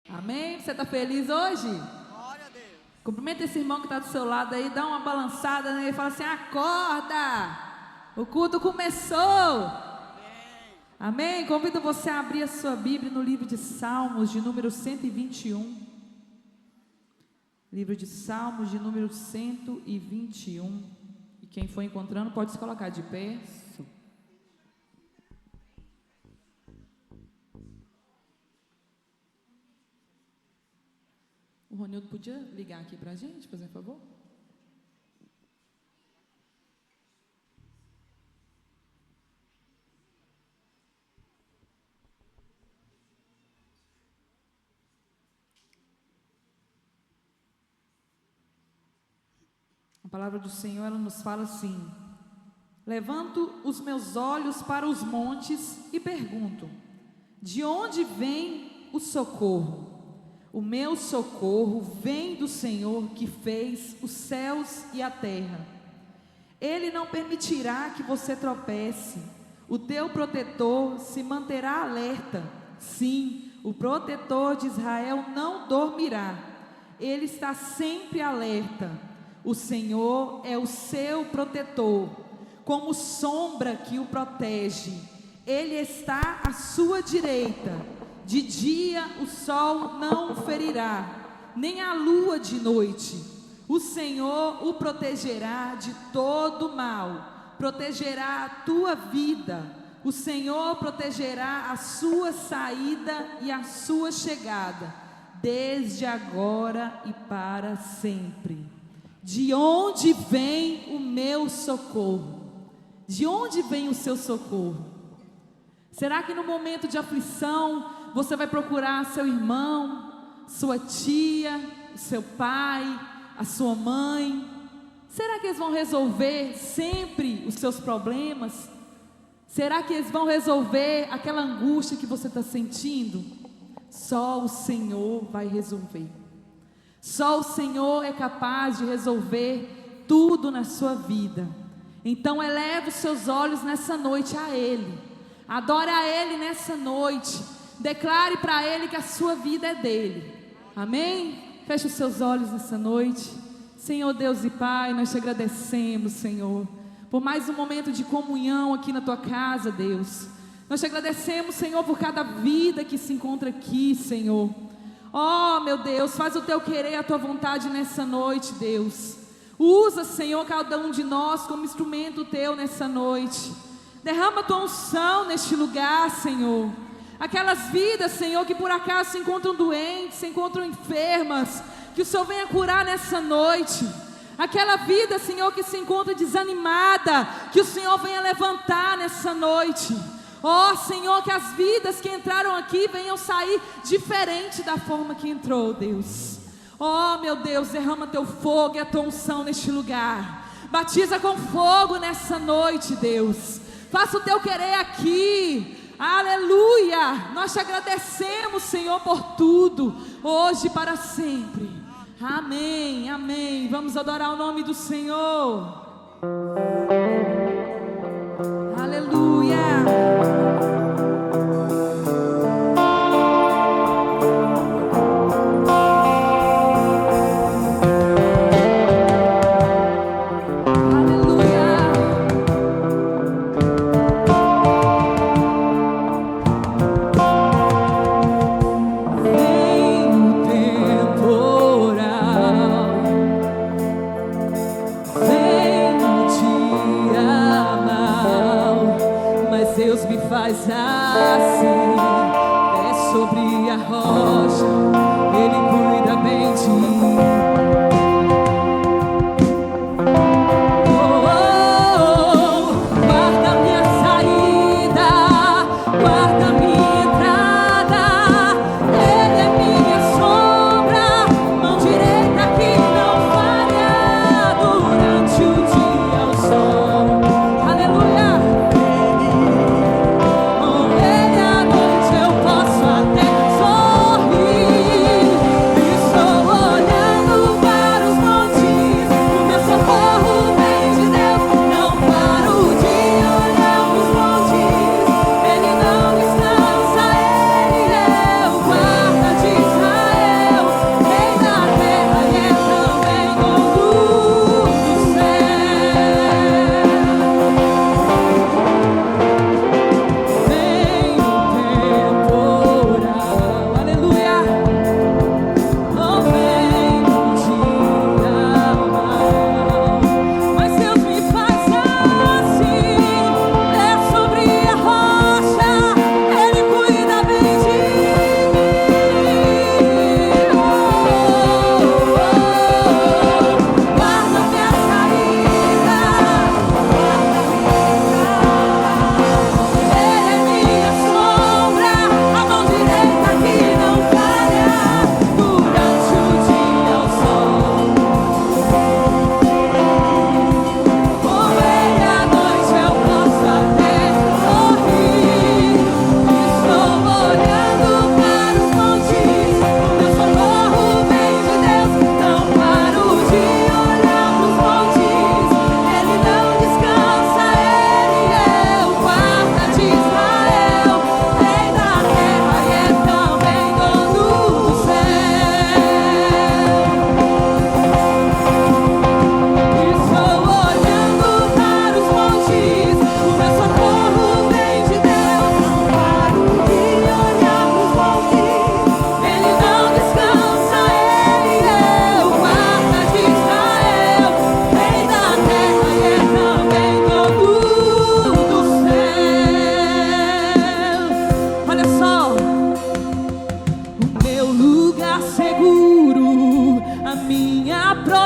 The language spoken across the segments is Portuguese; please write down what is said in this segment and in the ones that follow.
Amém? Você está feliz hoje? Glória a Deus. Cumprimenta esse irmão que está do seu lado aí, dá uma balançada nele e fala assim: acorda! O culto começou! Amém? Convido você a abrir a sua Bíblia no livro de Salmos, de número 121. Livro de Salmos, de número 121. E quem for encontrando pode se colocar de pé. O Ronildo podia ligar aqui para a gente, por favor? A palavra do Senhor, ela nos fala assim: levanto os meus olhos para os montes e pergunto: de onde vem o socorro? O meu socorro vem do Senhor que fez os céus e a terra. Ele não permitirá que você tropece. O teu protetor se manterá alerta. Sim, o protetor de Israel não dormirá. Ele está sempre alerta. O Senhor é o seu protetor, como sombra que o protege. Ele está à sua direita. De dia o sol não o ferirá, nem a lua de noite. O Senhor o protegerá de todo mal, protegerá a tua vida. O Senhor protegerá a sua saída e a sua chegada, desde agora e para sempre. De onde vem o meu socorro? De onde vem o seu socorro? Será que no momento de aflição você vai procurar seu irmão, sua tia, seu pai, a sua mãe? Será que eles vão resolver sempre os seus problemas? Será que eles vão resolver aquela angústia que você está sentindo? Só o Senhor vai resolver. Só o Senhor é capaz de resolver tudo na sua vida. Então eleve os seus olhos nessa noite a Ele. Adore a Ele nessa noite. Declare para Ele que a sua vida é dele. Amém? Feche os seus olhos nessa noite. Senhor Deus e Pai, nós te agradecemos, Senhor, por mais um momento de comunhão aqui na tua casa, Deus. Nós te agradecemos, Senhor, por cada vida que se encontra aqui, Senhor. Oh, meu Deus, faz o teu querer e a tua vontade nessa noite, Deus. Usa, Senhor, cada um de nós como instrumento teu nessa noite. Derrama a tua unção neste lugar, Senhor. Aquelas vidas, Senhor, que por acaso se encontram doentes, se encontram enfermas, que o Senhor venha curar nessa noite. Aquela vida, Senhor, que se encontra desanimada, que o Senhor venha levantar nessa noite. Oh, Senhor, que as vidas que entraram aqui venham sair diferente da forma que entrou, Deus. Oh, meu Deus, derrama teu fogo e a tua unção neste lugar. Batiza com fogo nessa noite, Deus. Faça o teu querer aqui. Aleluia, nós te agradecemos, Senhor, por tudo, hoje e para sempre. Amém, amém. Vamos adorar o nome do Senhor. Aleluia. Vem o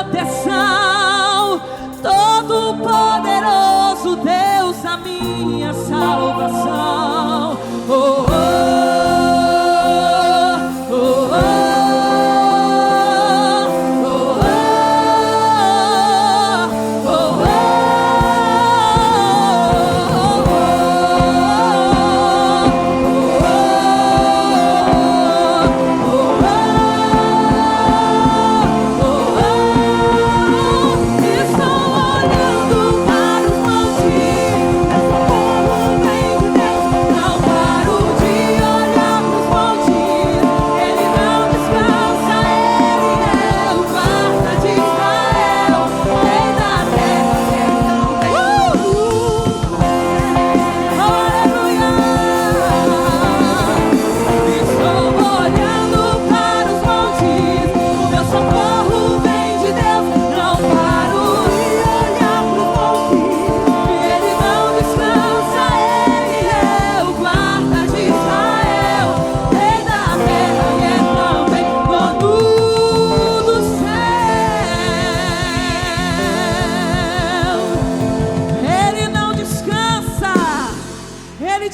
proteção, Todo-Poderoso Deus, a minha salvação. Oh, oh, oh, oh, oh, oh, oh,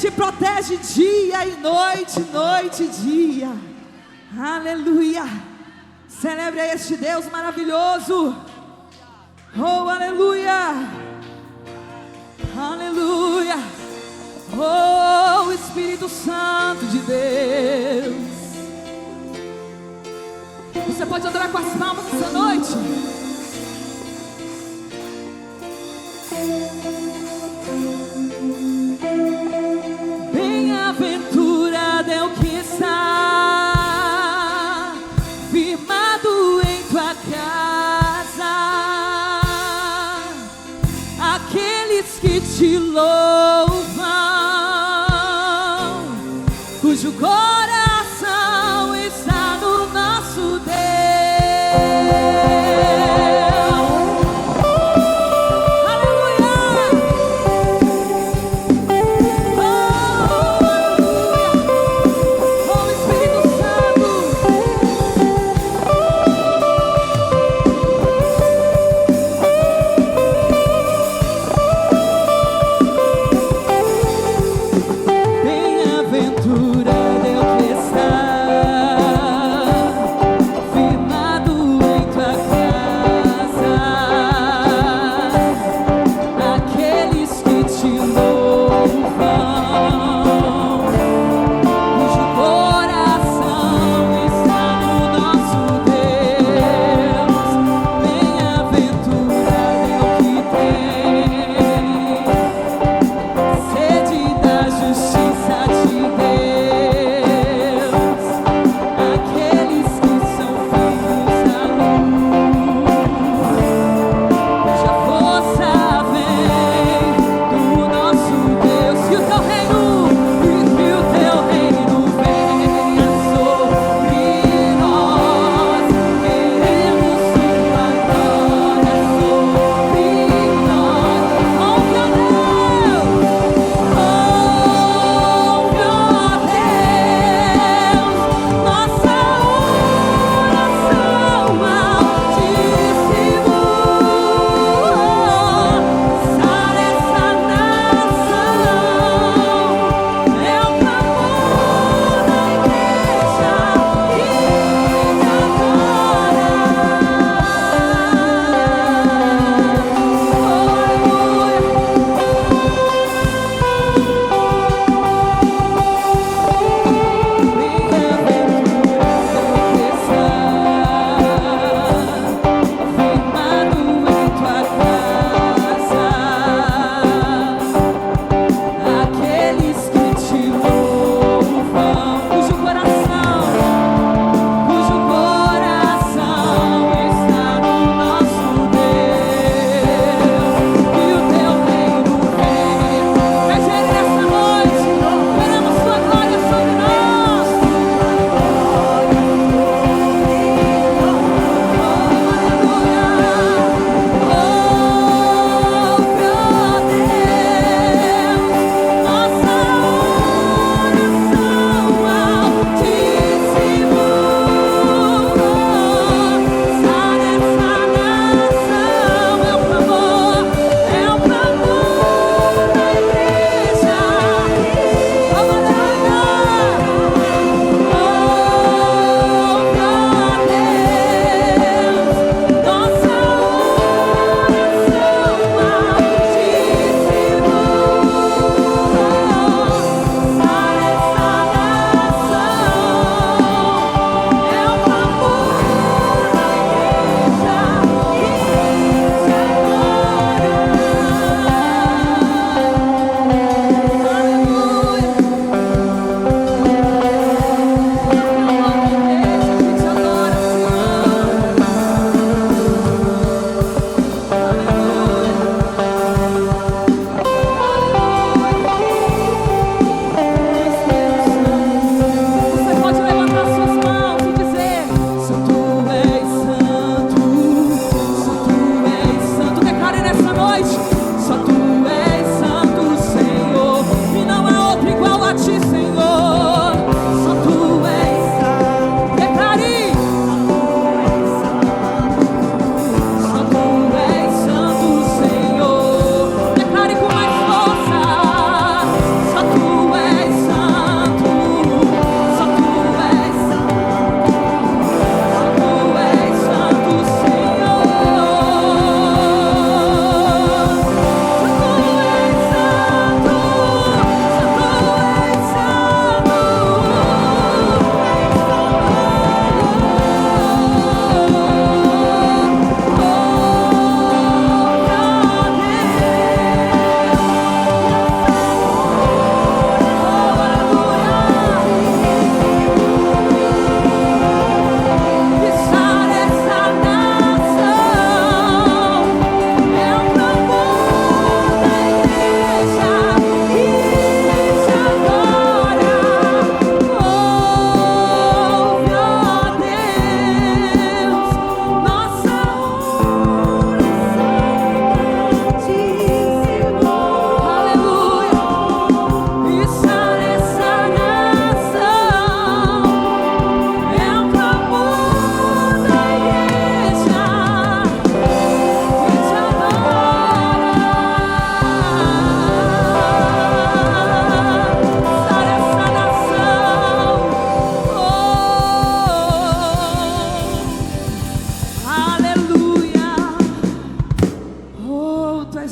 te protege dia e noite, noite e dia. Aleluia. Celebre a este Deus maravilhoso. Oh, aleluia. Aleluia. Oh, Espírito Santo de Deus. Você pode adorar com as palmas essa noite. Bem-aventurado é o que está firmado em tua casa, aqueles que te louvam, cujo coração está no nosso Deus.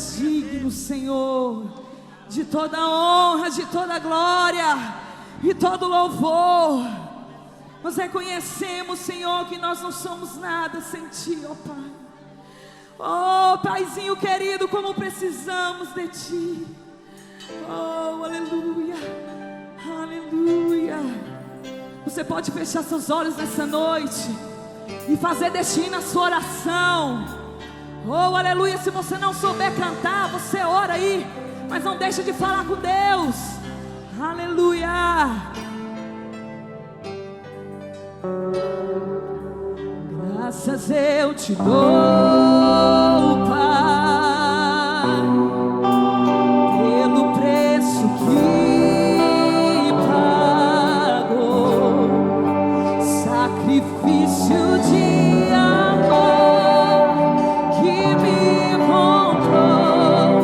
és digno, Senhor, de toda honra, de toda glória e todo louvor. Nós reconhecemos, Senhor, que nós não somos nada sem Ti, ó Pai. Oh, Paizinho querido, como precisamos de Ti. Oh, aleluia, aleluia. Você pode fechar seus olhos nessa noite e fazer destino a sua oração. Oh, aleluia. Se você não souber cantar, você ora aí, mas não deixe de falar com Deus. Aleluia. Graças eu te dou, Pai, pelo preço que pagou, sacrifício de amor que me comprou,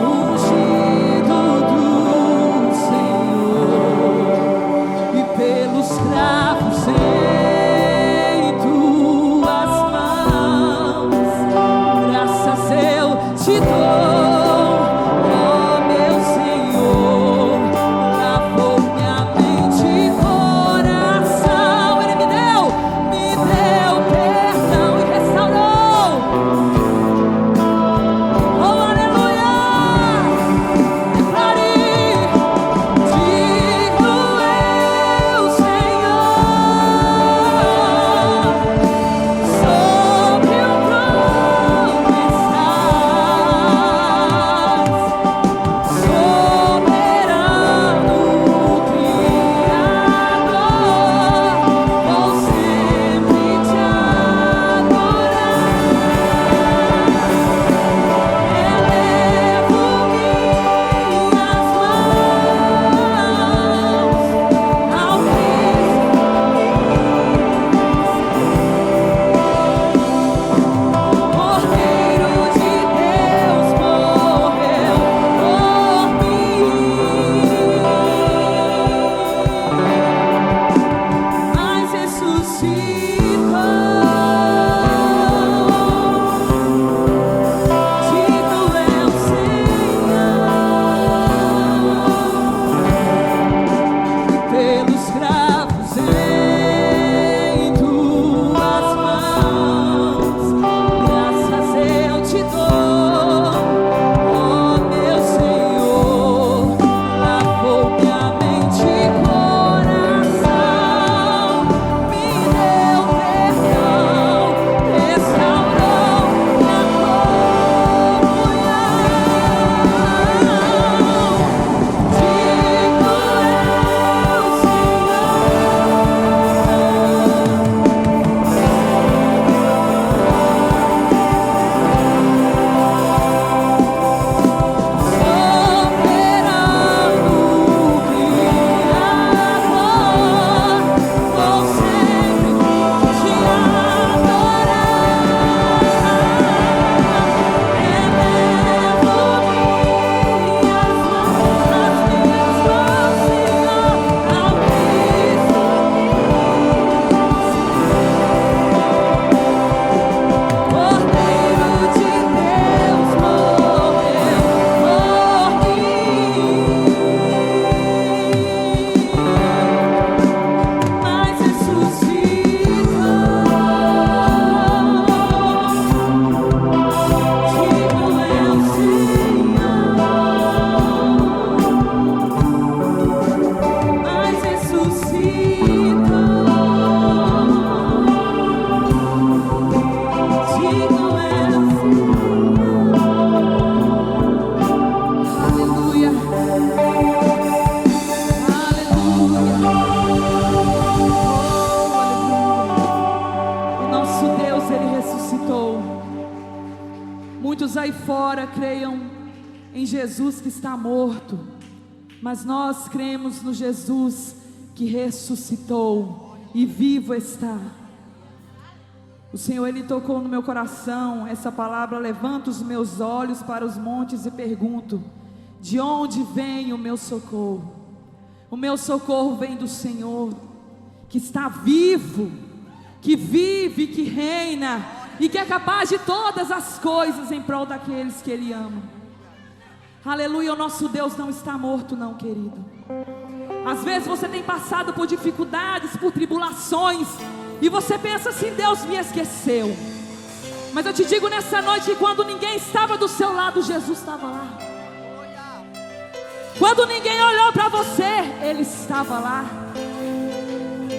ungido do Senhor, e pelos cravos em tuas mãos, graças eu te dou. Muitos aí fora creiam em Jesus que está morto, mas nós cremos no Jesus que ressuscitou e vivo está. O Senhor, Ele tocou no meu coração essa palavra: levanto os meus olhos para os montes e pergunto, de onde vem o meu socorro? O meu socorro vem do Senhor, que está vivo, que vive, que reina e que é capaz de todas as coisas em prol daqueles que Ele ama. Aleluia, o nosso Deus não está morto não, querido. Às vezes você tem passado por dificuldades, por tribulações, e você pensa assim: Deus me esqueceu. Mas eu te digo nessa noite que quando ninguém estava do seu lado, Jesus estava lá. Quando ninguém olhou para você, Ele estava lá.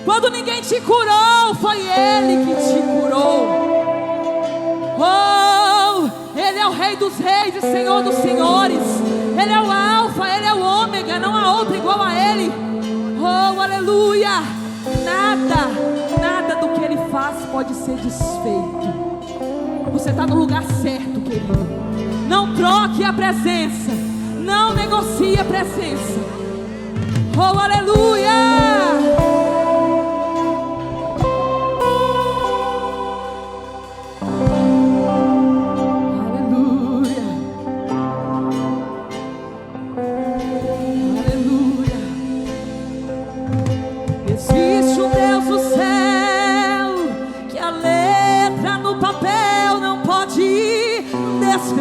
Quando ninguém te curou, foi Ele que te curou. Oh, Ele é o Rei dos Reis e Senhor dos Senhores. Ele é o Alfa, Ele é o Ômega, não há outro igual a Ele. Oh, aleluia. Nada do que Ele faz pode ser desfeito. Você está no lugar certo, querido. Não troque a presença, não negocie a presença. Oh, aleluia.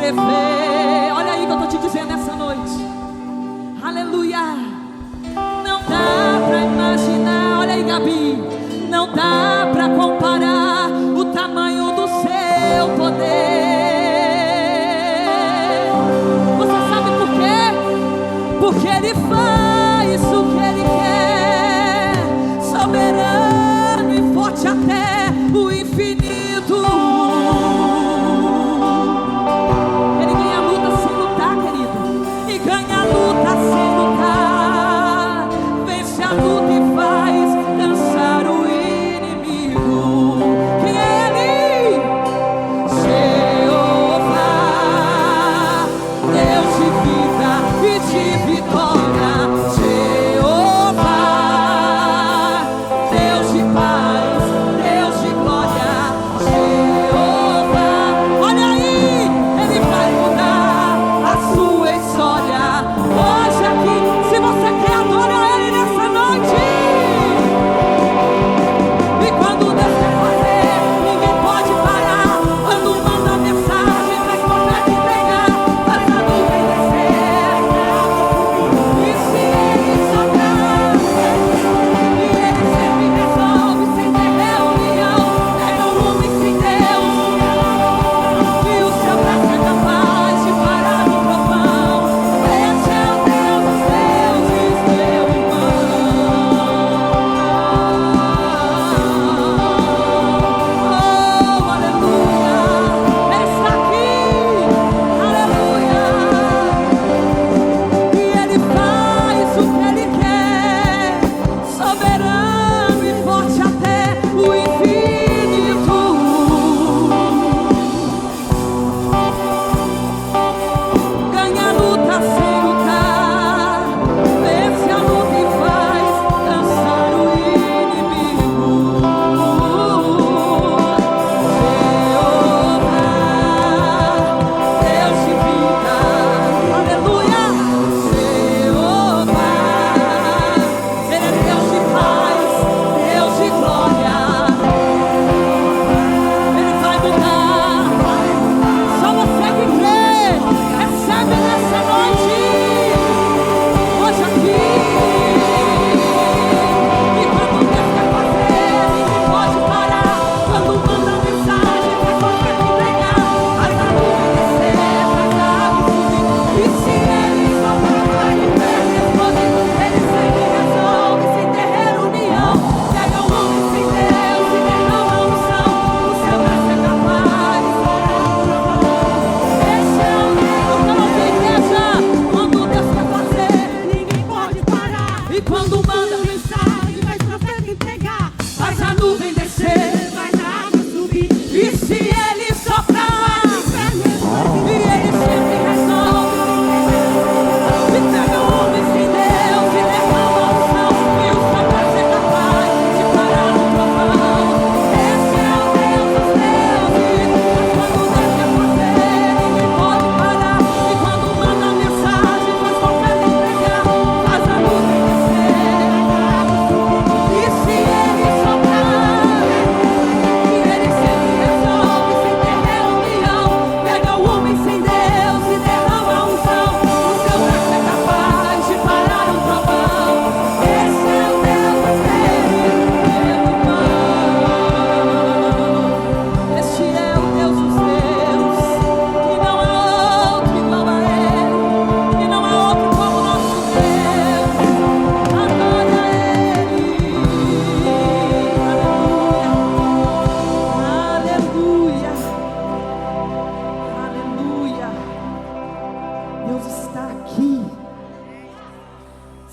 Olha aí que eu estou te dizendo essa noite. Aleluia. Não dá para imaginar. Olha aí, Gabi. Não dá para comparar o tamanho do seu poder. Você sabe por quê? Porque Ele faz o que Ele quer, soberano e forte até o infinito. Luta e faz dançar o inimigo.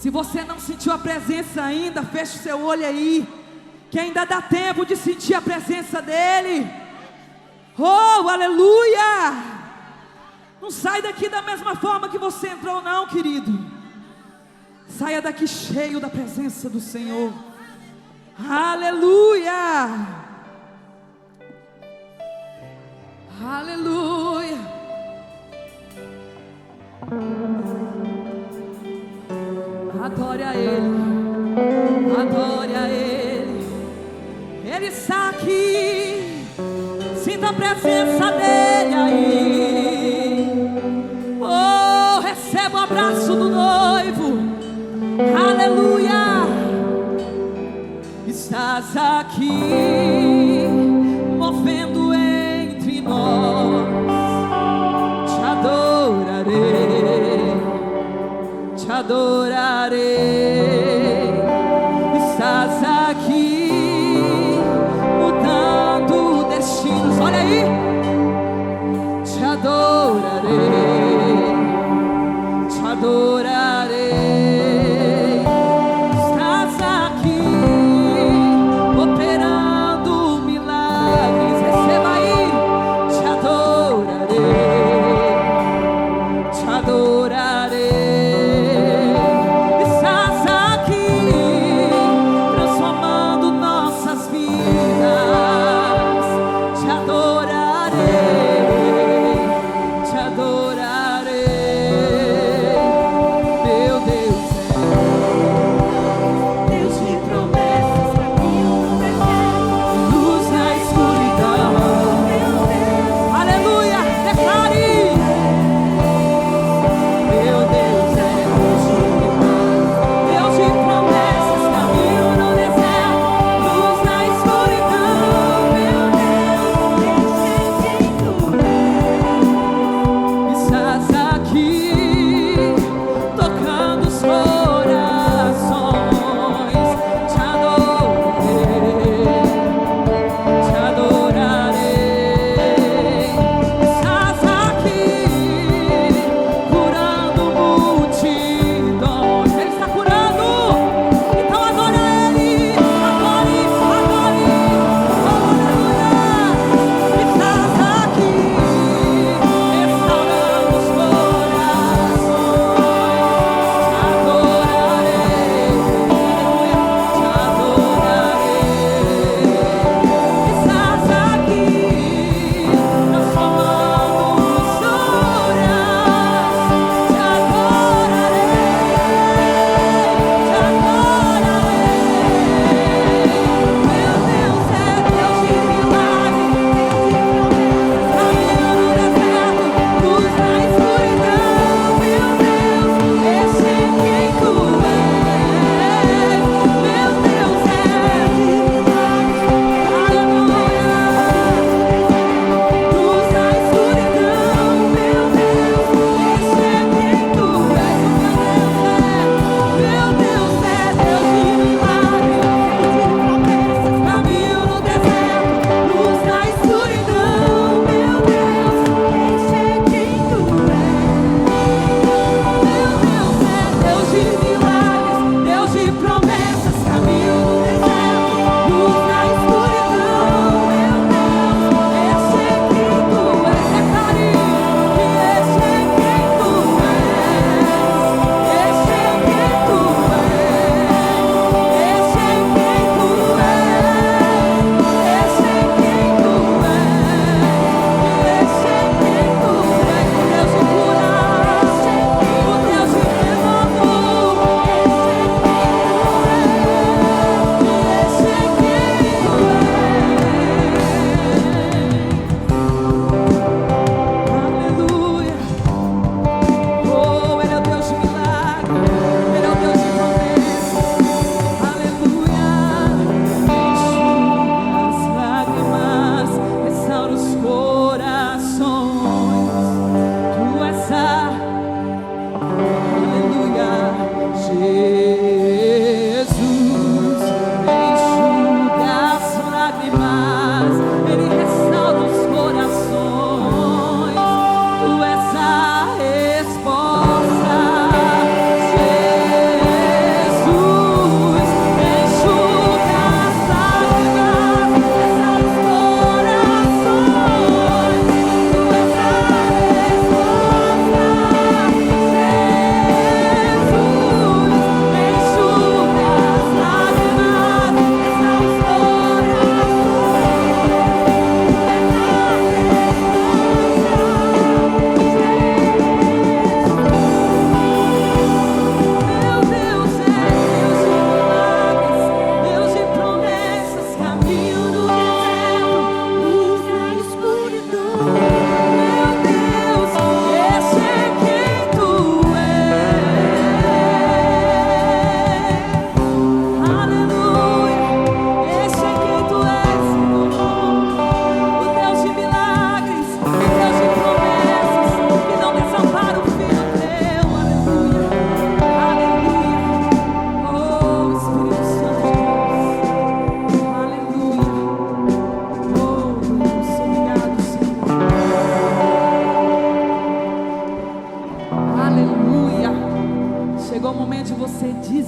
Se você não sentiu a presença ainda, feche o seu olho aí, que ainda dá tempo de sentir a presença dEle. Oh, aleluia! Não sai daqui da mesma forma que você entrou não, querido. Saia daqui cheio da presença do Senhor. Aleluia! Aleluia! Adore a Ele, adore a Ele. Ele está aqui, sinta a presença dEle aí. Oh, receba o abraço do noivo. Aleluia. Estás aqui, movendo entre nós. Te adorarei, te adorarei. Estás aqui, mudando destinos. Olha aí. Te adorarei, te adorarei. Estás aqui, operando milagres. Receba aí. Te adorarei, te adorarei. Estás aqui, transformando nossas vidas. Te adorarei, te adorarei.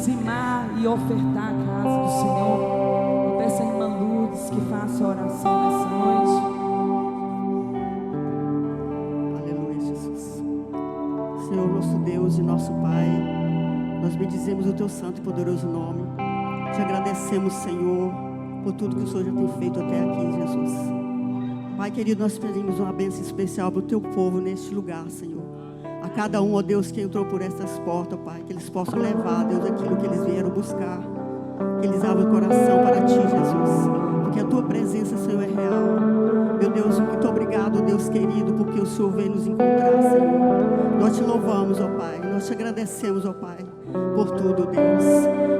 dizimar e ofertar a casa do Senhor. Eu peço à irmã Lourdes que faça a oração nessa noite. Aleluia, Jesus. Senhor, nosso Deus e nosso Pai, nós bendizemos o Teu santo e poderoso nome. Te agradecemos, Senhor, por tudo que o Senhor já tem feito até aqui, Jesus. Pai querido, nós pedimos uma bênção especial para o Teu povo neste lugar, Senhor. A cada um, ó Deus, que entrou por essas portas, Pai, que eles possam levar, Deus, aquilo que eles vieram buscar. Que eles abram o coração para Ti, Jesus. Porque a Tua presença, Senhor, é real. Meu Deus, muito obrigado, Deus querido, porque o Senhor veio nos encontrar, Senhor. Nós Te louvamos, ó Pai. Nós Te agradecemos, ó Pai, por tudo, Deus.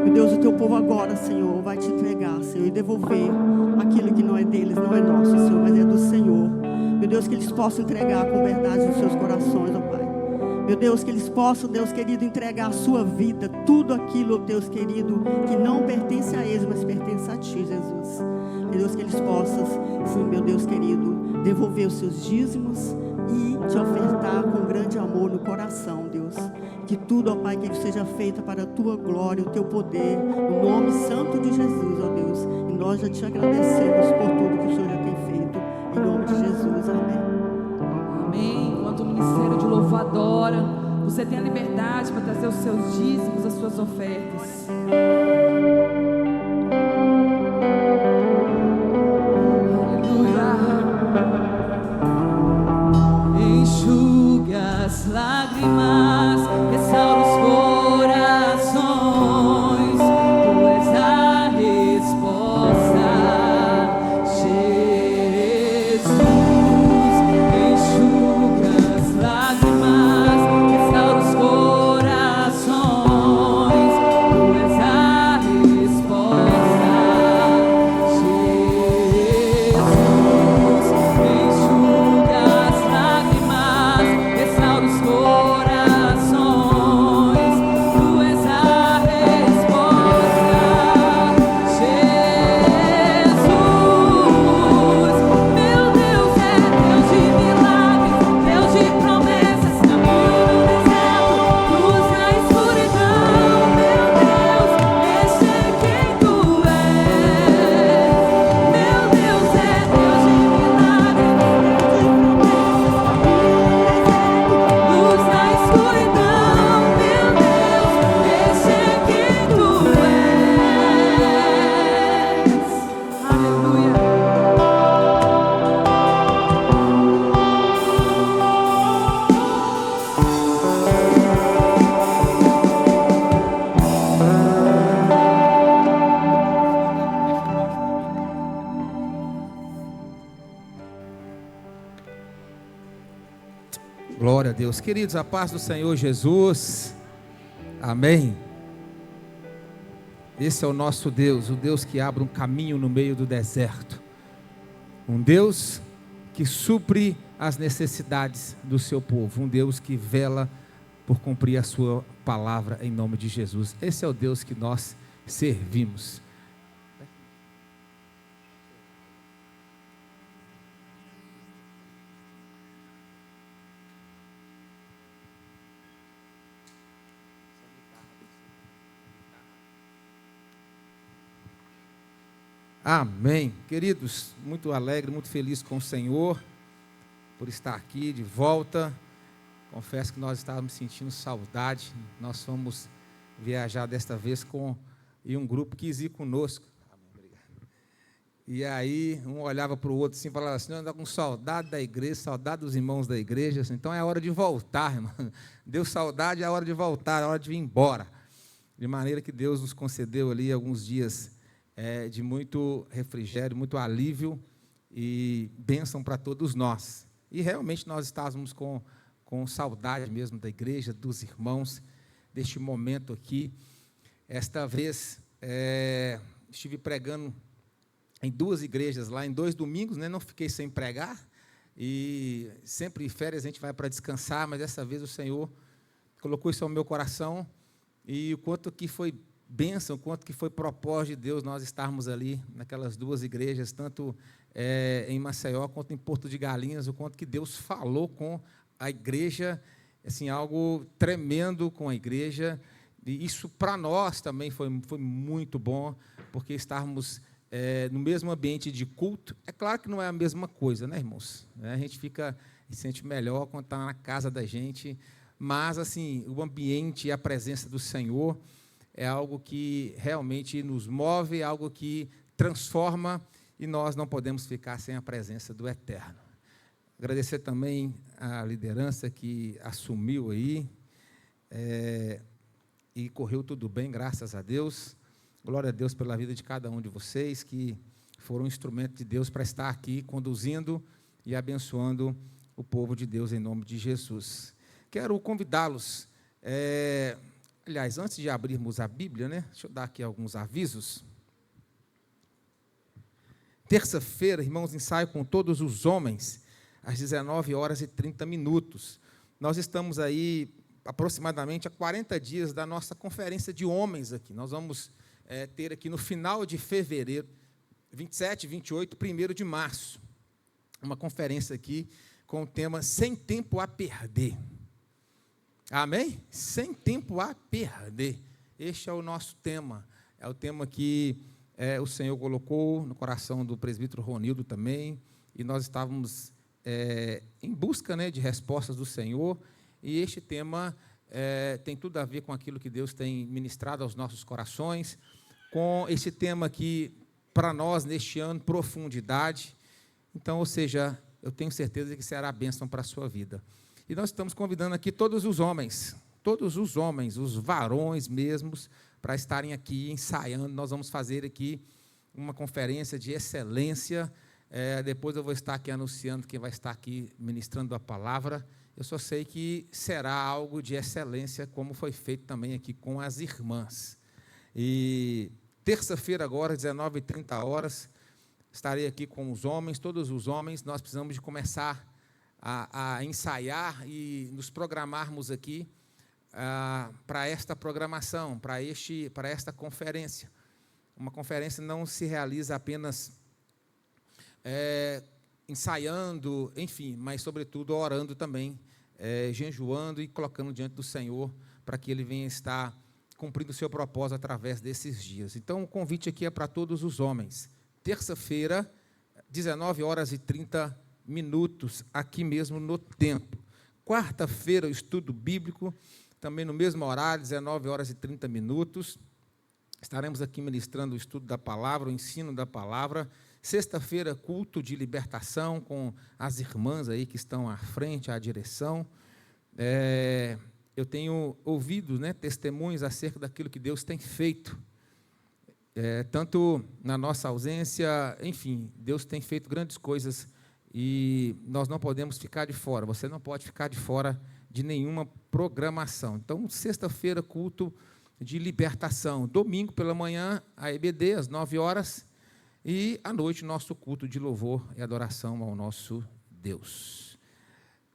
Meu Deus, o Teu povo agora, Senhor, vai Te entregar, Senhor, e devolver aquilo que não é deles, não é nosso, Senhor, mas é do Senhor. Meu Deus, que eles possam entregar com verdade nos seus corações, ó Pai. Meu Deus, que eles possam, Deus querido, entregar a sua vida, tudo aquilo, Deus querido, que não pertence a eles, mas pertence a Ti, Jesus. Meu Deus, que eles possam, sim, meu Deus querido, devolver os seus dízimos e Te ofertar com grande amor no coração, Deus. Que tudo, ó Pai, que ele seja feito para a Tua glória, o Teu poder, no nome santo de Jesus, ó Deus. E nós já Te agradecemos por tudo que o Senhor já tem feito. Em nome de Jesus, amém. Amém. Enquanto o ministério de louvor adora, você tem a liberdade para trazer os seus dízimos, as suas ofertas. Aleluia. Enxuga as lágrimas, restaura os corações. Tu és a resposta, Jesus. Enxuga as lágrimas, restaura os corações. Tu és a resposta, Jesus. Enxuga as lágrimas, restaura os corações. Tu és a resposta, Jesus. Meu Deus é Deus de milagres, Deus de promessas, caminho no deserto, luz na escuridão. Meu Deus, esse é quem Tu és. Meu Deus é Deus de milagres, luz na escuridão. Meu Deus, esse é quem Tu és. Aleluia. Glória a Deus. Queridos, a paz do Senhor Jesus. Amém. Esse é o nosso Deus, o Deus que abre um caminho no meio do deserto. Um Deus que supre as necessidades do seu povo. Um Deus que vela por cumprir a sua palavra em nome de Jesus. Esse é o Deus que nós servimos. Amém. Queridos, muito alegre, muito feliz com o Senhor, por estar aqui de volta. Confesso que nós estávamos sentindo saudade. Nós fomos viajar desta vez e um grupo quis ir conosco. E aí, um olhava para o outro assim, falava assim: eu ando com saudade da igreja, saudade dos irmãos da igreja. Então é a hora de voltar, irmão. Deu saudade, é a hora de voltar, é a hora de vir embora. De maneira que Deus nos concedeu ali alguns dias de muito refrigério, muito alívio e bênção para todos nós. E realmente nós estávamos com saudade mesmo da igreja, dos irmãos, deste momento aqui. Esta vez estive pregando em 2 igrejas lá, em 2 domingos, né? Não fiquei sem pregar, e sempre em férias a gente vai para descansar, mas dessa vez o Senhor colocou isso ao meu coração, e o quanto que foi bênção, o quanto que foi propósito de Deus nós estarmos ali naquelas 2 igrejas, tanto em Maceió quanto em Porto de Galinhas, o quanto que Deus falou com a igreja, assim, algo tremendo com a igreja, E isso para nós também foi muito bom, porque estarmos no mesmo ambiente de culto. É claro que não é a mesma coisa, né, irmãos? A gente se sente melhor quando está na casa da gente, mas assim, o ambiente e a presença do Senhor é algo que realmente nos move, é algo que transforma, e nós não podemos ficar sem a presença do Eterno. Agradecer também a liderança que assumiu aí, e correu tudo bem, graças a Deus. Glória a Deus pela vida de cada um de vocês, que foram um instrumento de Deus para estar aqui, conduzindo e abençoando o povo de Deus, em nome de Jesus. Quero convidá-los, aliás, antes de abrirmos a Bíblia, né, deixa eu dar aqui alguns avisos. Terça-feira, irmãos, ensaio com todos os homens, às 19h30. Nós estamos aí aproximadamente há 40 dias da nossa conferência de homens aqui. Nós vamos ter aqui no final de fevereiro, 27, 28, 1º de março, uma conferência aqui com o tema Sem Tempo a Perder. Amém? Sem tempo a perder. Este é o nosso tema. É o tema que o Senhor colocou no coração do presbítero Ronildo também, e nós estávamos em busca, né, de respostas do Senhor, e este tema tem tudo a ver com aquilo que Deus tem ministrado aos nossos corações, com esse tema aqui, para nós, neste ano, profundidade. Então, ou seja, eu tenho certeza que será a bênção para a sua vida. E nós estamos convidando aqui todos os homens, os varões mesmos, para estarem aqui ensaiando. Nós vamos fazer aqui uma conferência de excelência. Depois eu vou estar aqui anunciando quem vai estar aqui ministrando a palavra. Eu só sei que será algo de excelência, como foi feito também aqui com as irmãs. E terça-feira agora, 19h30, estarei aqui com os homens, todos os homens. Nós precisamos de começar a ensaiar e nos programarmos aqui para esta programação, para esta conferência. Uma conferência não se realiza apenas ensaiando, enfim, mas, sobretudo, orando também, jejuando e colocando diante do Senhor, para que Ele venha estar cumprindo o seu propósito através desses dias. Então, o convite aqui é para todos os homens. Terça-feira, 19h30, aqui mesmo no templo. Quarta-feira, o estudo bíblico, também no mesmo horário, 19h30. Estaremos aqui ministrando o estudo da palavra, o ensino da palavra. Sexta-feira, culto de libertação, com as irmãs aí que estão à frente, à direção. Eu tenho ouvido, né, testemunhos acerca daquilo que Deus tem feito, tanto na nossa ausência, enfim, Deus tem feito grandes coisas, e nós não podemos ficar de fora. Você não pode ficar de fora de nenhuma programação. Então, sexta-feira, culto de libertação. Domingo pela manhã, a EBD, às 9h, e à noite, nosso culto de louvor e adoração ao nosso Deus.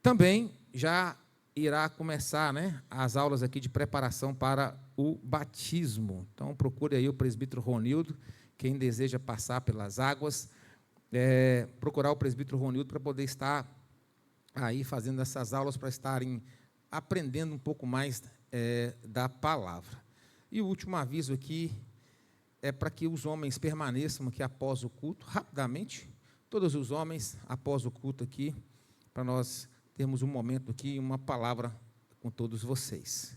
Também já irá começar, né, as aulas aqui de preparação para o batismo. Então, procure aí o presbítero Ronildo, quem deseja passar pelas águas, procurar o presbítero Ronildo para poder estar aí fazendo essas aulas, para estarem aprendendo um pouco mais da palavra. E o último aviso aqui é para que os homens permaneçam aqui após o culto, rapidamente, todos os homens após o culto aqui, para nós termos um momento aqui, uma palavra com todos vocês.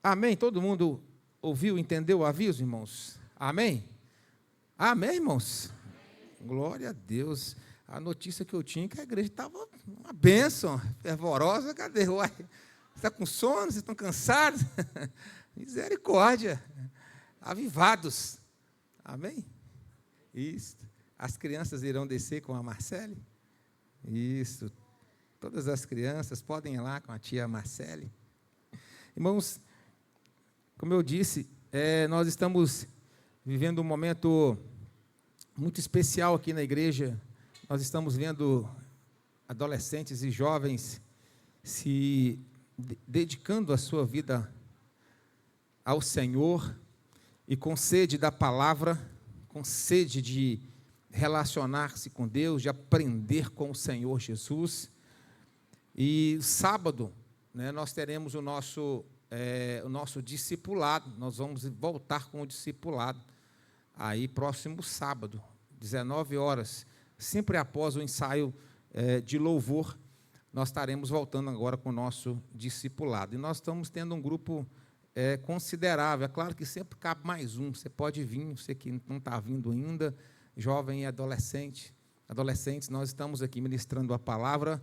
Amém? Todo mundo ouviu, entendeu o aviso, irmãos? Amém? Amém, irmãos? Glória a Deus. A notícia que eu tinha é que a igreja estava uma bênção, fervorosa. Cadê? Uai, você está com sono? Vocês estão cansados? Misericórdia. Avivados. Amém? Isso. As crianças irão descer com a Marcele? Isso. Todas as crianças podem ir lá com a tia Marcele. Irmãos, como eu disse, nós estamos vivendo um momento muito especial aqui na igreja. Nós estamos vendo adolescentes e jovens se dedicando a sua vida ao Senhor, e com sede da palavra, com sede de relacionar-se com Deus, de aprender com o Senhor Jesus. E sábado, né, nós teremos o nosso o nosso discipulado. Nós vamos voltar com o discipulado aí próximo sábado, 19 horas, sempre após o ensaio de louvor, nós estaremos voltando agora com o nosso discipulado. E nós estamos tendo um grupo considerável. É claro que sempre cabe mais um. Você pode vir, você que não está vindo ainda, jovem e adolescentes, nós estamos aqui ministrando a palavra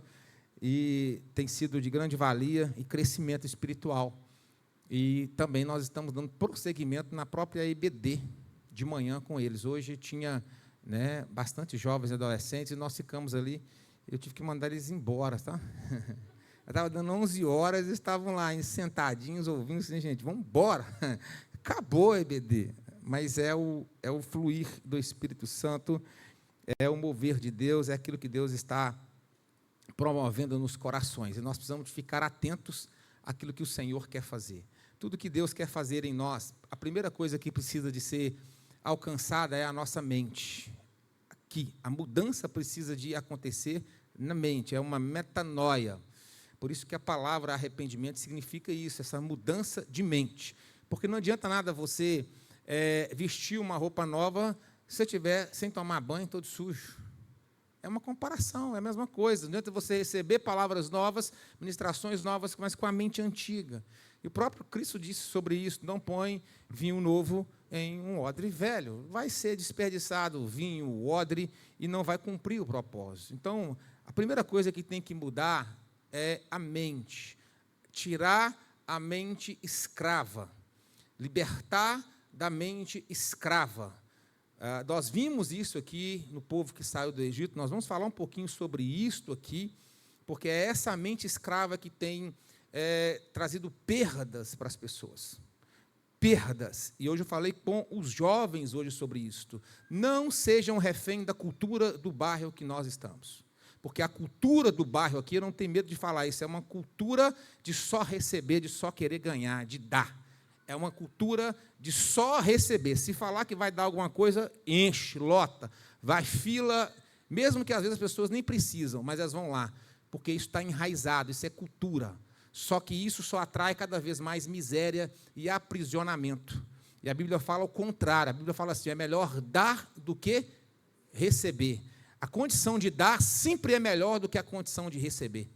e tem sido de grande valia e crescimento espiritual. E também nós estamos dando prosseguimento na própria IBD, de manhã com eles. Hoje tinha bastante jovens e adolescentes, e nós ficamos ali, eu tive que mandar eles embora, tá? Estava dando 11 horas, eles estavam lá sentadinhos, ouvindo assim, gente, vamos embora, acabou a IBD. Mas é o fluir do Espírito Santo, é o mover de Deus, é aquilo que Deus está promovendo nos corações, e nós precisamos ficar atentos àquilo que o Senhor quer fazer. Tudo que Deus quer fazer em nós, a primeira coisa que precisa de ser alcançada é a nossa mente. Aqui, a mudança precisa de acontecer na mente, é uma metanoia. Por isso que a palavra arrependimento significa isso, essa mudança de mente. Porque não adianta nada você vestir uma roupa nova se você estiver sem tomar banho, todo sujo. É uma comparação, é a mesma coisa. Não adianta você receber palavras novas, ministrações novas, mas com a mente antiga. E o próprio Cristo disse sobre isso, não põe vinho novo em um odre velho. Vai ser desperdiçado o vinho, o odre, e não vai cumprir o propósito. Então, a primeira coisa que tem que mudar é a mente. Tirar a mente escrava. Libertar da mente escrava. Nós vimos isso aqui no povo que saiu do Egito, nós vamos falar um pouquinho sobre isto aqui, porque é essa mente escrava que tem trazido perdas para as pessoas. Perdas. E hoje eu falei com os jovens hoje sobre isto. Não sejam refém da cultura do bairro que nós estamos. Porque a cultura do bairro aqui, eu não tenho medo de falar isso, é uma cultura de só receber, de só querer ganhar, de dar. É uma cultura de só receber. Se falar que vai dar alguma coisa, enche, lota, vai fila, mesmo que às vezes as pessoas nem precisam, mas elas vão lá, porque isso está enraizado, isso é cultura. Só que isso só atrai cada vez mais miséria e aprisionamento. E a Bíblia fala o contrário, a Bíblia fala assim, é melhor dar do que receber. A condição de dar sempre é melhor do que a condição de receber.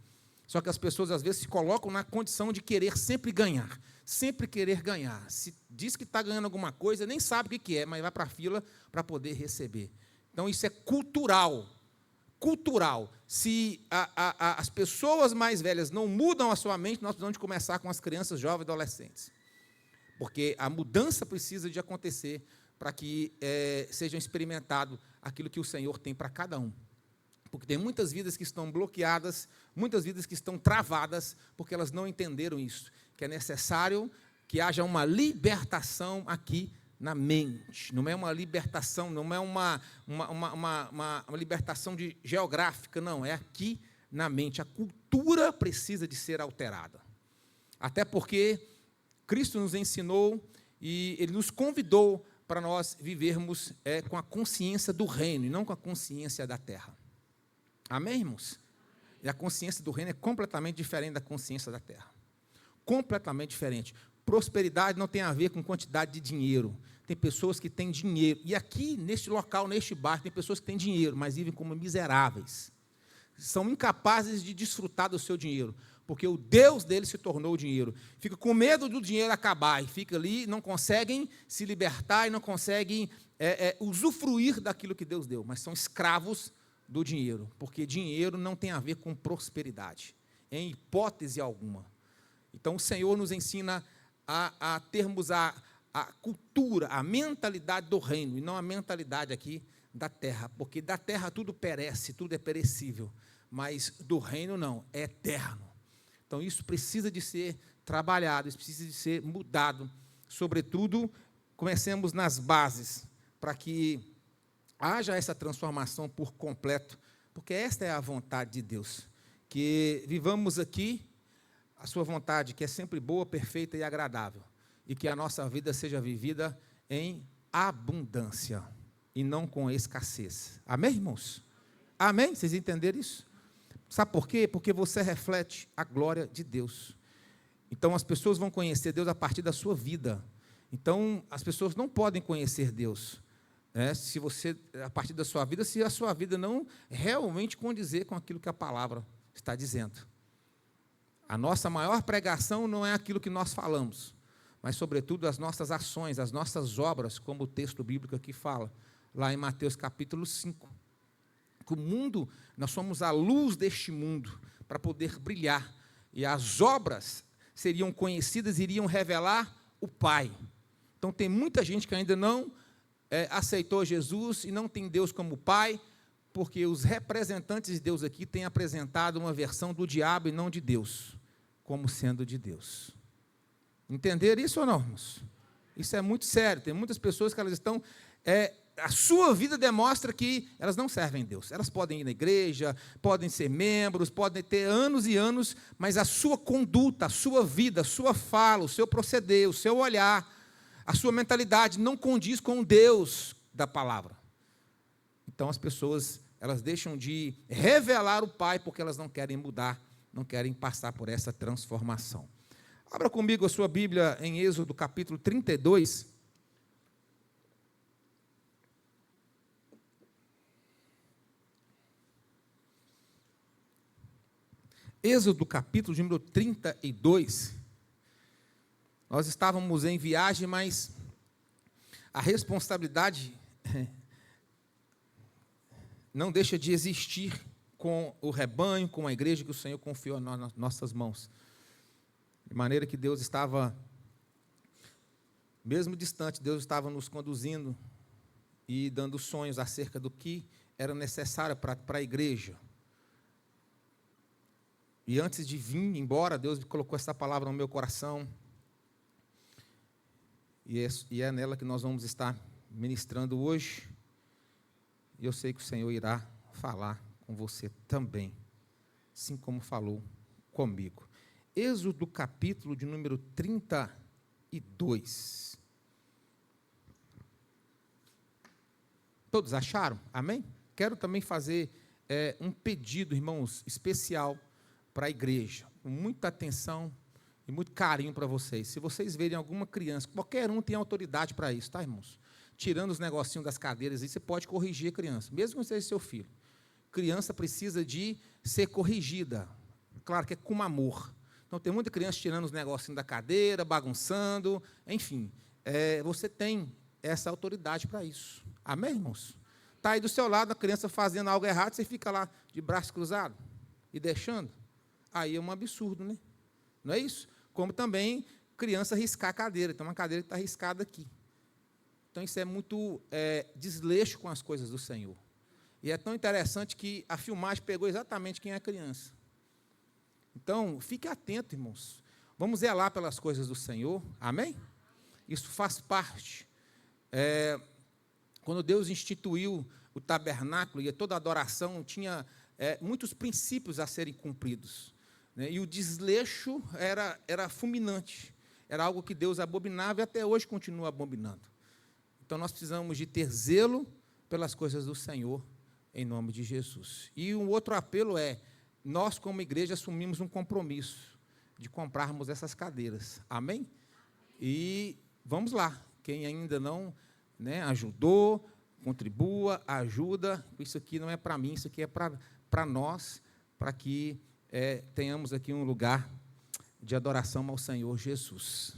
Só que as pessoas, às vezes, se colocam na condição de querer sempre ganhar. Sempre querer ganhar. Se diz que está ganhando alguma coisa, nem sabe o que é, mas vai para a fila para poder receber. Então, isso é cultural. Cultural. Se as pessoas mais velhas não mudam a sua mente, nós precisamos de começar com as crianças, jovens e adolescentes. Porque a mudança precisa de acontecer para que sejam experimentado aquilo que o Senhor tem para cada um. Porque tem muitas vidas que estão bloqueadas, muitas vidas que estão travadas, porque elas não entenderam isso, que é necessário que haja uma libertação aqui na mente. Não é uma libertação, não é uma libertação geográfica, não, é aqui na mente. A cultura precisa de ser alterada. Até porque Cristo nos ensinou e Ele nos convidou para nós vivermos com a consciência do reino e não com a consciência da terra. Amém, irmãos? E a consciência do reino é completamente diferente da consciência da terra. Completamente diferente. Prosperidade não tem a ver com quantidade de dinheiro. Tem pessoas que têm dinheiro. E aqui, neste local, neste bairro, tem pessoas que têm dinheiro, mas vivem como miseráveis. São incapazes de desfrutar do seu dinheiro, porque o Deus deles se tornou o dinheiro. Fica com medo do dinheiro acabar, e fica ali, não conseguem se libertar e não conseguem usufruir daquilo que Deus deu, mas são escravos do dinheiro, porque dinheiro não tem a ver com prosperidade, em hipótese alguma. Então, o Senhor nos ensina a termos a cultura, a mentalidade do reino, e não a mentalidade aqui da terra, porque da terra tudo perece, tudo é perecível, mas do reino não, é eterno. Então, isso precisa de ser trabalhado, isso precisa de ser mudado. Sobretudo, comecemos nas bases, para que haja essa transformação por completo, porque esta é a vontade de Deus, que vivamos aqui a sua vontade, que é sempre boa, perfeita e agradável, e que a nossa vida seja vivida em abundância, e não com escassez. Amém, irmãos? Amém? Vocês entenderam isso? Sabe por quê? Porque você reflete a glória de Deus. Então, as pessoas vão conhecer Deus a partir da sua vida. Então, as pessoas não podem conhecer Deus, né, se você, a partir da sua vida, se a sua vida não realmente condizer com aquilo que a palavra está dizendo. A nossa maior pregação não é aquilo que nós falamos, mas, sobretudo, as nossas ações, as nossas obras, como o texto bíblico aqui fala, lá em Mateus capítulo 5. Que o mundo, nós somos a luz deste mundo, para poder brilhar, e as obras seriam conhecidas, iriam revelar o Pai. Então, tem muita gente que ainda não aceitou Jesus e não tem Deus como Pai, porque os representantes de Deus aqui têm apresentado uma versão do diabo e não de Deus, como sendo de Deus. Entenderam isso ou não, irmãos? Isso é muito sério. Tem muitas pessoas que elas estão... a sua vida demonstra que elas não servem a Deus. Elas podem ir na igreja, podem ser membros, podem ter anos e anos, mas a sua conduta, a sua vida, a sua fala, o seu proceder, o seu olhar, a sua mentalidade não condiz com o Deus da palavra. Então, as pessoas, elas deixam de revelar o Pai porque elas não querem mudar, não querem passar por essa transformação. Abra comigo a sua Bíblia em Êxodo capítulo 32. Êxodo capítulo de número 32. Nós estávamos em viagem, mas a responsabilidade não deixa de existir com o rebanho, com a igreja que o Senhor confiou nas nossas mãos. De maneira que Deus estava, mesmo distante, Deus estava nos conduzindo e dando sonhos acerca do que era necessário para a igreja. E antes de vir embora, Deus colocou essa palavra no meu coração. E é nela que nós vamos estar ministrando hoje. E eu sei que o Senhor irá falar com você também, assim como falou comigo. Êxodo capítulo de número 32. Todos acharam? Amém? Quero também fazer um pedido, irmãos, especial para a igreja, com muita atenção e muito carinho para vocês. Se vocês verem alguma criança, qualquer um tem autoridade para isso, tá, irmãos? Tirando os negocinhos das cadeiras, aí você pode corrigir a criança, mesmo que não seja seu filho. Criança precisa de ser corrigida, claro que é com amor. Então, tem muita criança tirando os negocinhos da cadeira, bagunçando, enfim. Você tem essa autoridade para isso. Amém, irmãos? Está aí do seu lado a criança fazendo algo errado, você fica lá de braço cruzado e deixando. Aí é um absurdo, né? Não é isso? Como também criança riscar a cadeira. Tem uma cadeira que está riscada aqui. Então, isso é muito desleixo com as coisas do Senhor. E é tão interessante que a filmagem pegou exatamente quem é a criança. Então, fique atento, irmãos. Vamos zelar pelas coisas do Senhor. Amém? Isso faz parte. Quando Deus instituiu o tabernáculo e toda a adoração, tinha muitos princípios a serem cumpridos. Né? E o desleixo era fulminante. Era algo que Deus abominava e até hoje continua abominando. Então, nós precisamos de ter zelo pelas coisas do Senhor, em nome de Jesus. E um outro apelo nós, como igreja, assumimos um compromisso de comprarmos essas cadeiras. Amém? E vamos lá. Quem ainda não ajudou, contribua, ajuda. Isso aqui não é para mim, isso aqui é para nós, para que tenhamos aqui um lugar de adoração ao Senhor Jesus.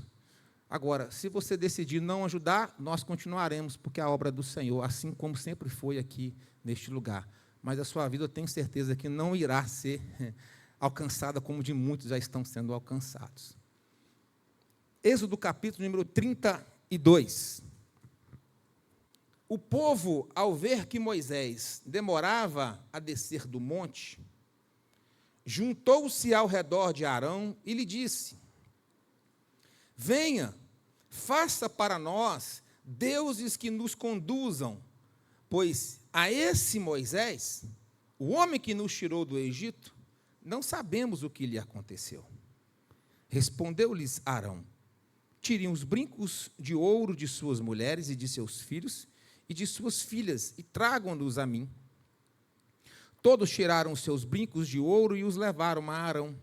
Agora, se você decidir não ajudar, nós continuaremos, porque a obra do Senhor, assim como sempre foi aqui neste lugar. Mas a sua vida, eu tenho certeza que não irá ser alcançada como de muitos já estão sendo alcançados. Êxodo capítulo número 32. O povo, ao ver que Moisés demorava a descer do monte, juntou-se ao redor de Arão e lhe disse: venha, faça para nós deuses que nos conduzam, pois a esse Moisés, o homem que nos tirou do Egito, não sabemos o que lhe aconteceu. Respondeu-lhes Arão: tirem os brincos de ouro de suas mulheres e de seus filhos e de suas filhas e tragam-nos a mim. Todos tiraram os seus brincos de ouro e os levaram a Arão.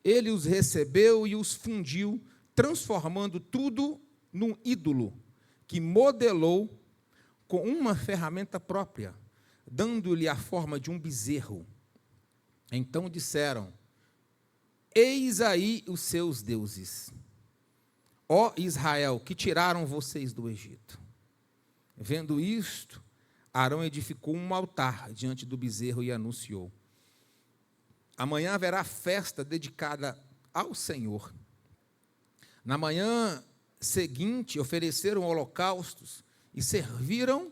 ele os recebeu e os fundiu, transformando tudo num ídolo, que modelou com uma ferramenta própria, dando-lhe a forma de um bezerro. Então disseram: eis aí os seus deuses, ó Israel, que tiraram vocês do Egito. Vendo isto, Arão edificou um altar diante do bezerro e anunciou: amanhã haverá festa dedicada ao Senhor. Na manhã seguinte, ofereceram holocaustos e serviram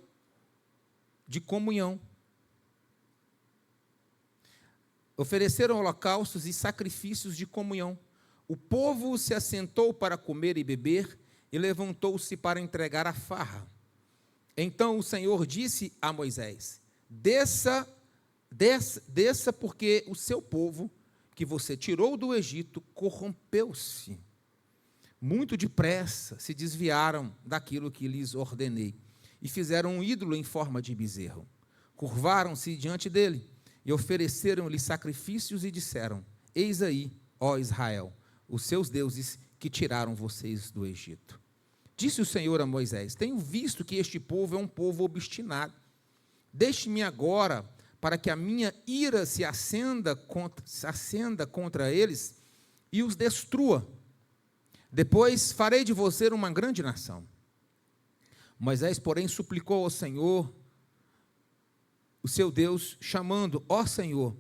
de comunhão. Ofereceram holocaustos e sacrifícios de comunhão. O povo se assentou para comer e beber e levantou-se para entregar a farra. Então o Senhor disse a Moisés: desça, porque o seu povo, que você tirou do Egito, corrompeu-se. Muito depressa se desviaram daquilo que lhes ordenei e fizeram um ídolo em forma de bezerro. Curvaram-se diante dele e ofereceram-lhe sacrifícios e disseram: eis aí, ó Israel, os seus deuses que tiraram vocês do Egito. Disse o Senhor a Moisés: tenho visto que este povo é um povo obstinado. Deixe-me agora, para que a minha ira se acenda contra eles e os destrua. Depois farei de você uma grande nação. Moisés, porém, suplicou ao Senhor, o seu Deus, chamando: ó Senhor,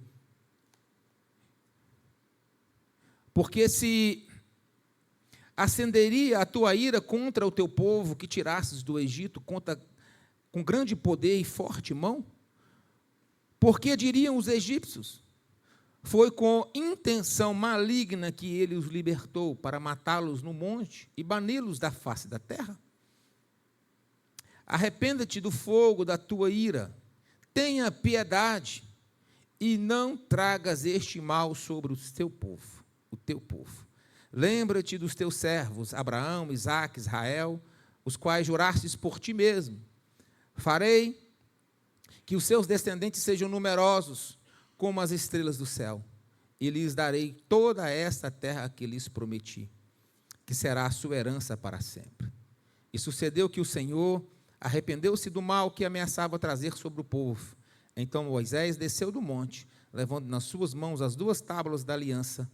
porque se acenderia a tua ira contra o teu povo que tirastes do Egito com grande poder e forte mão? Porque diriam os egípcios: foi com intenção maligna que ele os libertou para matá-los no monte e bani-los da face da terra? Arrependa-te do fogo da tua ira, tenha piedade e não tragas este mal sobre o teu povo. Lembra-te dos teus servos, Abraão, Isaque, Israel, os quais jurastes por ti mesmo. Farei que os seus descendentes sejam numerosos como as estrelas do céu, e lhes darei toda esta terra que lhes prometi, que será a sua herança para sempre. E sucedeu que o Senhor arrependeu-se do mal que ameaçava trazer sobre o povo. Então Moisés desceu do monte, levando nas suas mãos as 2 tábuas da aliança.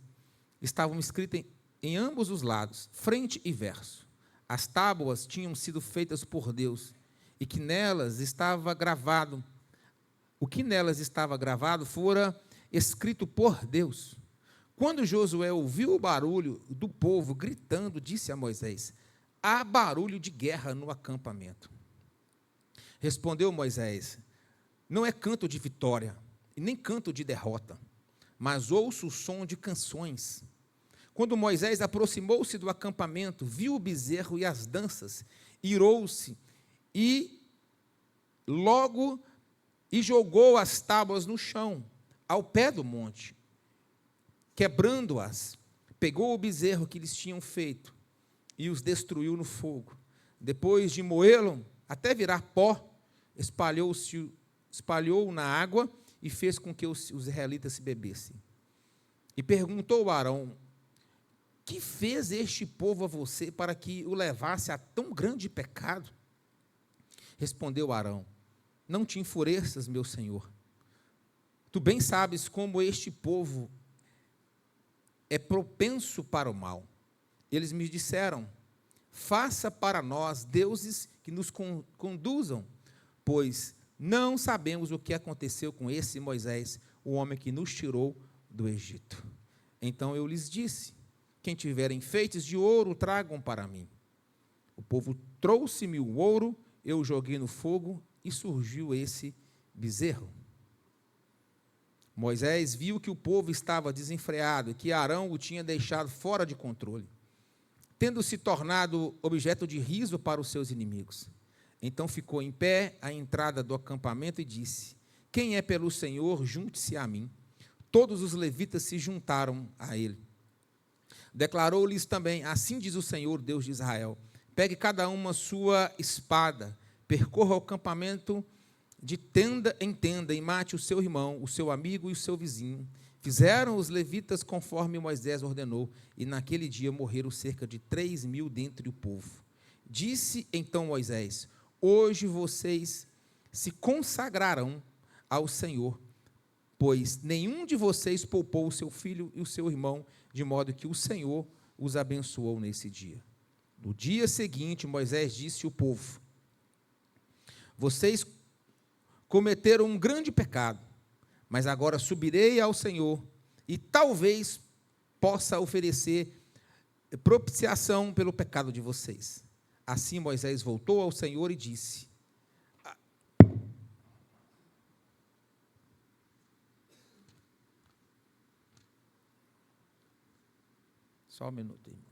Estavam escritas em ambos os lados, frente e verso. As tábuas tinham sido feitas por Deus, e que nelas estava gravado, o que nelas estava gravado fora escrito por Deus. Quando Josué ouviu o barulho do povo gritando, disse a Moisés: há barulho de guerra no acampamento. Respondeu Moisés: não é canto de vitória, e nem canto de derrota, mas ouço o som de canções. Quando Moisés aproximou-se do acampamento, viu o bezerro e as danças, irou-se e jogou as tábuas no chão, ao pé do monte, quebrando-as. Pegou o bezerro que lhes tinham feito e os destruiu no fogo. Depois de moê-lo até virar pó, espalhou na água e fez com que os israelitas se bebessem. E perguntou a Arão: que fez este povo a você para que o levasse a tão grande pecado? Respondeu Arão: não te enfureças, meu senhor. Tu bem sabes como este povo é propenso para o mal. Eles me disseram: faça para nós deuses que nos conduzam, pois não sabemos o que aconteceu com esse Moisés, o homem que nos tirou do Egito. Então eu lhes disse: quem tiver enfeites de ouro, tragam para mim. O povo trouxe-me o ouro, eu joguei no fogo e surgiu esse bezerro. Moisés viu que o povo estava desenfreado e que Arão o tinha deixado fora de controle, tendo se tornado objeto de riso para os seus inimigos. Então ficou em pé à entrada do acampamento e disse: quem é pelo Senhor, junte-se a mim. Todos os levitas se juntaram a ele. Declarou-lhes também: assim diz o Senhor, Deus de Israel: pegue cada uma sua espada, percorra o acampamento de tenda em tenda e mate o seu irmão, o seu amigo e o seu vizinho. Fizeram os levitas conforme Moisés ordenou, e naquele dia morreram cerca de 3.000 dentre o povo. Disse então Moisés: hoje vocês se consagrarão ao Senhor, pois nenhum de vocês poupou o seu filho e o seu irmão, de modo que o Senhor os abençoou nesse dia. No dia seguinte, Moisés disse ao povo: vocês cometeram um grande pecado, mas agora subirei ao Senhor e talvez possa oferecer propiciação pelo pecado de vocês. Assim Moisés voltou ao Senhor e disse: só um minuto, irmãos.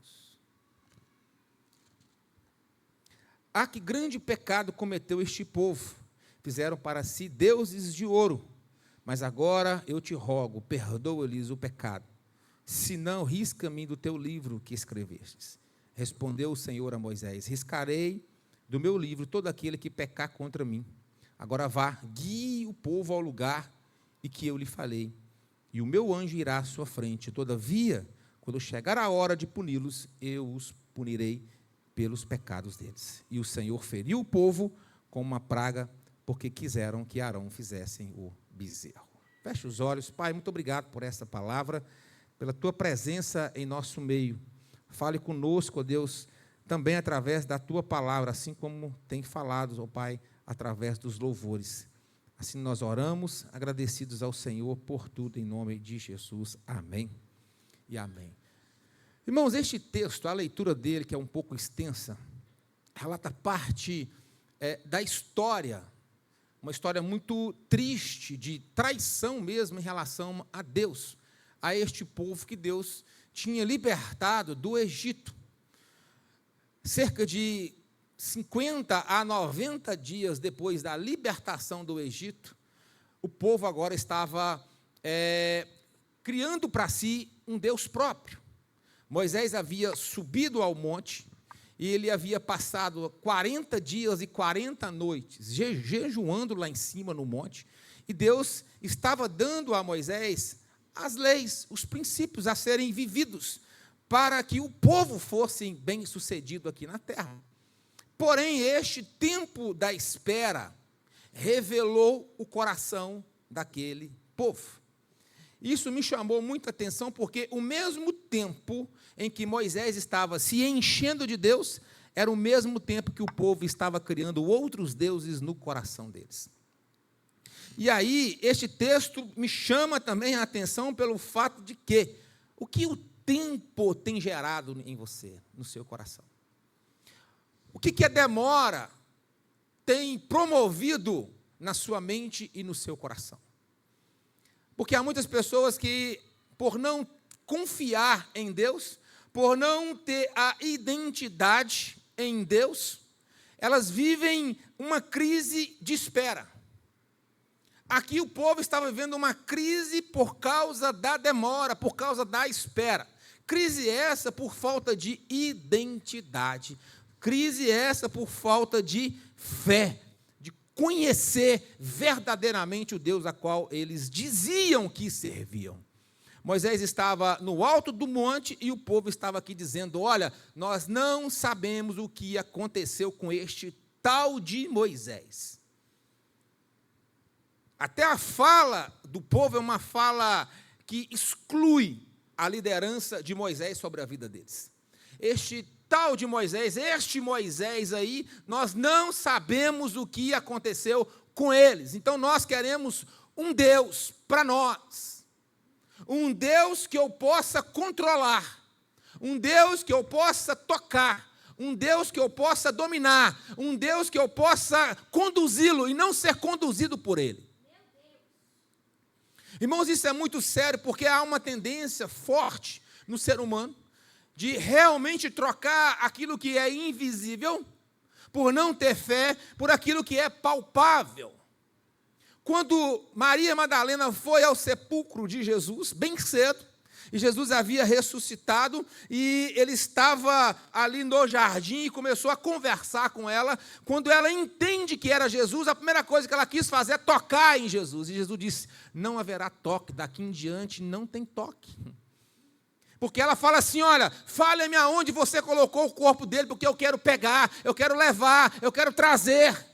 Que grande pecado cometeu este povo! Fizeram para si deuses de ouro. Mas agora eu te rogo, perdoa-lhes o pecado. Se não, risca-me do teu livro que escrevestes. Respondeu o Senhor a Moisés: riscarei do meu livro todo aquele que pecar contra mim. Agora vá, guie o povo ao lugar e que eu lhe falei, e o meu anjo irá à sua frente. Todavia, quando chegar a hora de puni-los, eu os punirei pelos pecados deles. E o Senhor feriu o povo com uma praga, porque quiseram que Arão fizessem o bezerro. Feche os olhos. Pai, muito obrigado por essa palavra, pela tua presença em nosso meio. Fale conosco, ó Deus, também através da tua palavra, assim como tem falado, ó Pai, através dos louvores. Assim nós oramos, agradecidos ao Senhor por tudo, em nome de Jesus. Amém e amém. Irmãos, este texto, a leitura dele, que é um pouco extensa, relata parte da história, uma história muito triste, de traição mesmo em relação a Deus, a este povo que Deus tinha libertado do Egito. Cerca de 50 a 90 dias depois da libertação do Egito, o povo agora estava criando para si um Deus próprio. Moisés havia subido ao monte, e ele havia passado 40 dias e 40 noites, jejuando lá em cima no monte, e Deus estava dando a Moisés as leis, os princípios a serem vividos, para que o povo fosse bem-sucedido aqui na terra. Porém, este tempo da espera revelou o coração daquele povo. Isso me chamou muita atenção, porque o mesmo tempo em que Moisés estava se enchendo de Deus, era o mesmo tempo que o povo estava criando outros deuses no coração deles. E aí, este texto me chama também a atenção pelo fato de que o que o tempo tem gerado em você, no seu coração? O que a demora tem promovido na sua mente e no seu coração? Porque há muitas pessoas que, por não confiar em Deus, por não ter a identidade em Deus, elas vivem uma crise de espera. Aqui o povo estava vivendo uma crise por causa da demora, por causa da espera. Crise essa por falta de identidade. Crise essa por falta de fé, de conhecer verdadeiramente o Deus a qual eles diziam que serviam. Moisés estava no alto do monte e o povo estava aqui dizendo: olha, nós não sabemos o que aconteceu com este tal de Moisés. Até a fala do povo é uma fala que exclui a liderança de Moisés sobre a vida deles. Este tal de Moisés, este Moisés aí, nós não sabemos o que aconteceu com eles. Então nós queremos um Deus para nós. Um Deus que eu possa controlar, um Deus que eu possa tocar, um Deus que eu possa dominar, um Deus que eu possa conduzi-lo e não ser conduzido por ele. Irmãos, isso é muito sério, porque há uma tendência forte no ser humano de realmente trocar aquilo que é invisível, por não ter fé, por aquilo que é palpável. Quando Maria Madalena foi ao sepulcro de Jesus, bem cedo, E Jesus havia ressuscitado e ele estava ali no jardim e começou a conversar com ela. Quando ela entende que era Jesus, a primeira coisa que ela quis fazer é tocar em Jesus. E Jesus disse, não haverá toque, daqui em diante não tem toque. Porque ela fala assim, olha, fale-me aonde você colocou o corpo dele, porque eu quero pegar, eu quero levar, eu quero trazer.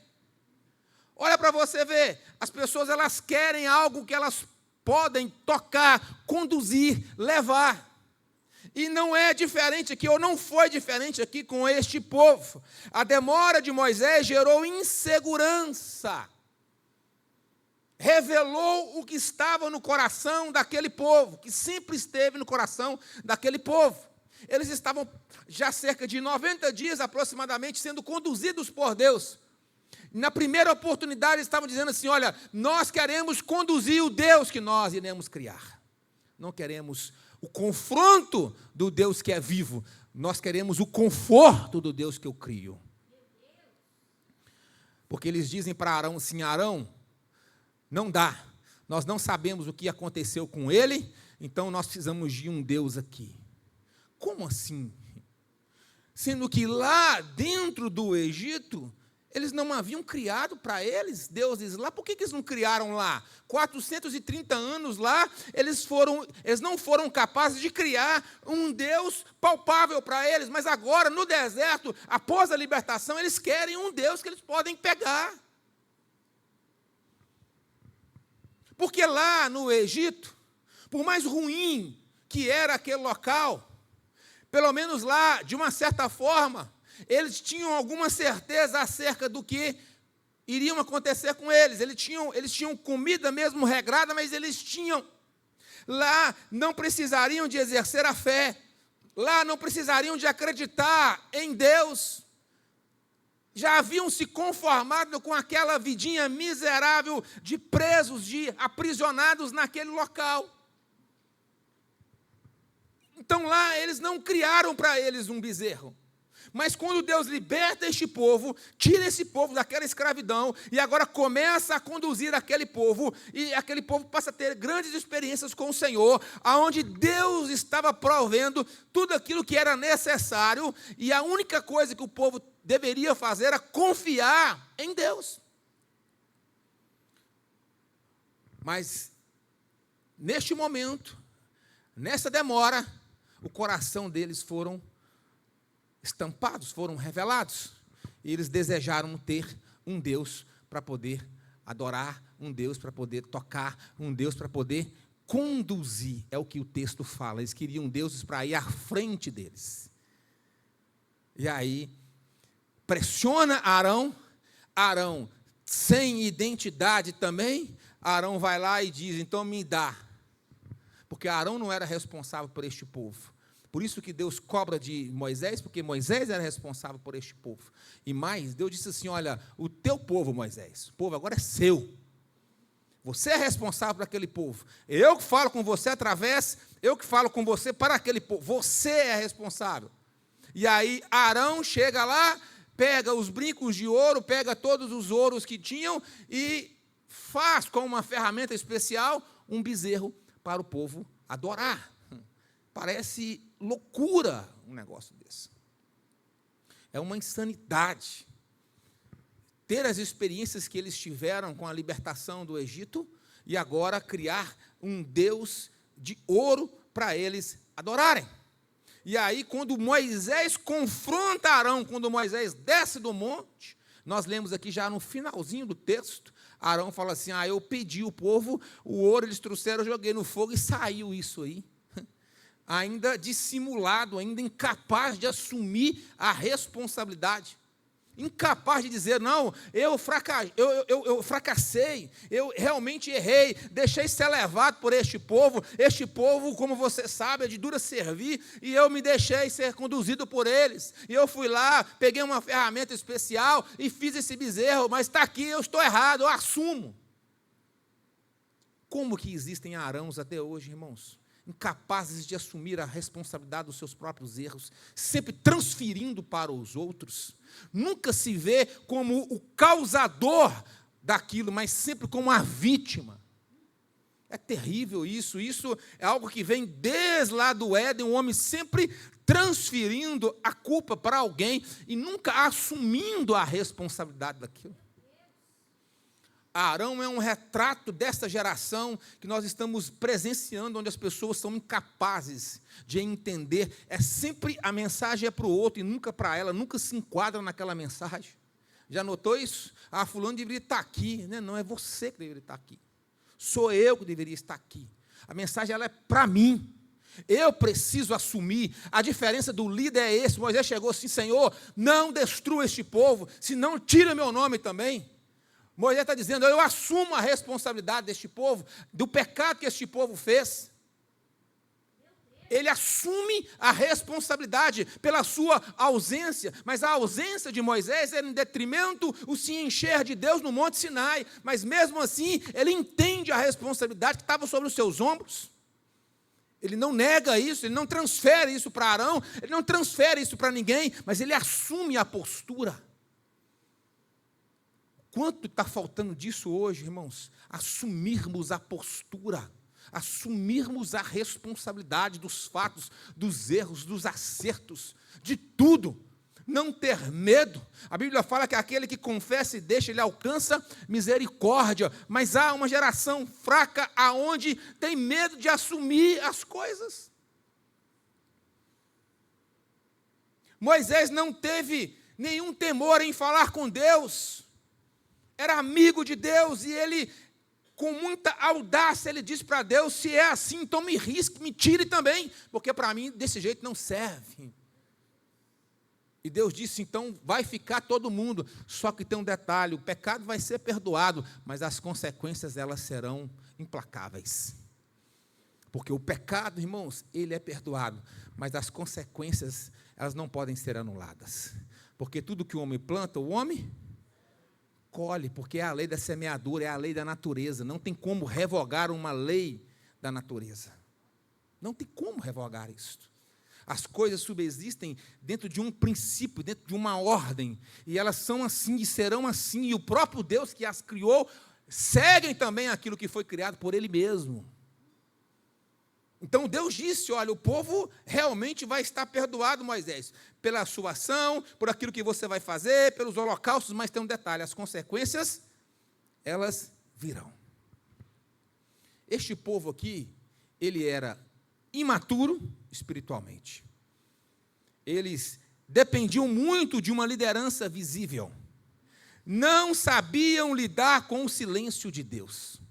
Olha para você ver, as pessoas elas querem algo que elas podem tocar, conduzir, levar. E não é diferente aqui, ou não foi diferente aqui com este povo. A demora de Moisés gerou insegurança. Revelou o que estava no coração daquele povo, que sempre esteve no coração daquele povo. Eles estavam já cerca de 90 dias aproximadamente sendo conduzidos por Deus. Na primeira oportunidade, eles estavam dizendo assim, olha, nós queremos conduzir o Deus que nós iremos criar. Não queremos o confronto do Deus que é vivo, nós queremos o conforto do Deus que eu crio. Porque eles dizem para Arão assim, Arão, não dá, nós não sabemos o que aconteceu com ele, então nós precisamos de um Deus aqui. Como assim? Sendo que lá dentro do Egito, eles não haviam criado para eles deuses lá. Por que eles não criaram lá? 430 anos lá, eles não foram capazes de criar um Deus palpável para eles. Mas agora, no deserto, após a libertação, eles querem um Deus que eles podem pegar. Porque lá no Egito, por mais ruim que era aquele local, pelo menos lá, de uma certa forma, eles tinham alguma certeza acerca do que iriam acontecer com eles. Eles tinham comida mesmo regrada, mas eles tinham. Lá não precisariam de exercer a fé. Lá não precisariam de acreditar em Deus. Já haviam se conformado com aquela vidinha miserável de presos, de aprisionados naquele local. Então lá eles não criaram para eles um bezerro. Mas quando Deus liberta este povo, tira esse povo daquela escravidão e agora começa a conduzir aquele povo, e aquele povo passa a ter grandes experiências com o Senhor, aonde Deus estava provendo tudo aquilo que era necessário, e a única coisa que o povo deveria fazer era confiar em Deus. Mas, neste momento, nessa demora, o coração deles foram estampados, foram revelados, e eles desejaram ter um Deus para poder adorar, um Deus para poder tocar, um Deus para poder conduzir, é o que o texto fala, eles queriam deuses para ir à frente deles. E aí, pressiona Arão, Arão sem identidade também, Arão vai lá e diz, então me dá, porque Arão não era responsável por este povo. Por isso que Deus cobra de Moisés, porque Moisés era responsável por este povo. E mais, Deus disse assim, olha, o teu povo, Moisés, o povo agora é seu. Você é responsável por aquele povo. Eu que falo com você eu que falo com você para aquele povo. Você é responsável. E aí Arão chega lá, pega os brincos de ouro, pega todos os ouros que tinham e faz com uma ferramenta especial um bezerro para o povo adorar. Parece loucura um negócio desse. É uma insanidade. Ter as experiências que eles tiveram com a libertação do Egito e agora criar um Deus de ouro para eles adorarem. E aí, quando Moisés confronta Arão, quando Moisés desce do monte, nós lemos aqui já no finalzinho do texto, Arão fala assim, eu pedi o povo, o ouro eles trouxeram, eu joguei no fogo e saiu isso aí. Ainda dissimulado, ainda incapaz de assumir a responsabilidade, incapaz de dizer, não, eu fracassei, eu realmente errei, deixei ser levado por este povo, como você sabe, é de dura servir, e eu me deixei ser conduzido por eles, e eu fui lá, peguei uma ferramenta especial, e fiz esse bezerro, mas está aqui, eu estou errado, eu assumo. Como que existem Arãos até hoje, irmãos? Incapazes de assumir a responsabilidade dos seus próprios erros, sempre transferindo para os outros, nunca se vê como o causador daquilo, mas sempre como a vítima. É terrível isso. Isso é algo que vem desde lá do Éden, o homem sempre transferindo a culpa para alguém e nunca assumindo a responsabilidade daquilo. Arão é um retrato dessa geração que nós estamos presenciando, onde as pessoas são incapazes de entender. É sempre a mensagem é para o outro e nunca para ela, nunca se enquadra naquela mensagem. Já notou isso? Ah, fulano deveria estar aqui. Não, é você que deveria estar aqui. Sou eu que deveria estar aqui. A mensagem ela é para mim. Eu preciso assumir. A diferença do líder é esse. Moisés chegou assim: Senhor, não destrua este povo, senão tira meu nome também. Moisés está dizendo: eu assumo a responsabilidade deste povo, do pecado que este povo fez. Ele assume a responsabilidade pela sua ausência, mas a ausência de Moisés era em detrimento o se encher de Deus no Monte Sinai, mas mesmo assim ele entende a responsabilidade que estava sobre os seus ombros. Ele não nega isso, ele não transfere isso para Arão, ele não transfere isso para ninguém, mas ele assume a postura. Quanto está faltando disso hoje, irmãos? Assumirmos a postura, assumirmos a responsabilidade dos fatos, dos erros, dos acertos, de tudo. Não ter medo. A Bíblia fala que aquele que confessa e deixa, ele alcança misericórdia. Mas há uma geração fraca aonde tem medo de assumir as coisas. Moisés não teve nenhum temor em falar com Deus. Era amigo de Deus e ele, com muita audácia, ele disse para Deus: se é assim, então me risque, me tire também, porque para mim desse jeito não serve. E Deus disse: então vai ficar todo mundo, só que tem um detalhe: o pecado vai ser perdoado, mas as consequências elas serão implacáveis. Porque o pecado, irmãos, ele é perdoado, mas as consequências elas não podem ser anuladas. Porque tudo que o homem planta, o homem colhe, porque é a lei da semeadura, é a lei da natureza. Não tem como revogar uma lei da natureza. Não tem como revogar isso. As coisas subsistem dentro de um princípio, dentro de uma ordem, e elas são assim e serão assim, e o próprio Deus que as criou seguem também aquilo que foi criado por Ele mesmo. Então Deus disse: olha, o povo realmente vai estar perdoado, Moisés, pela sua ação, por aquilo que você vai fazer, pelos holocaustos, mas tem um detalhe: as consequências, elas virão. Este povo aqui, ele era imaturo espiritualmente. Eles dependiam muito de uma liderança visível. Não sabiam lidar com o silêncio de Deus.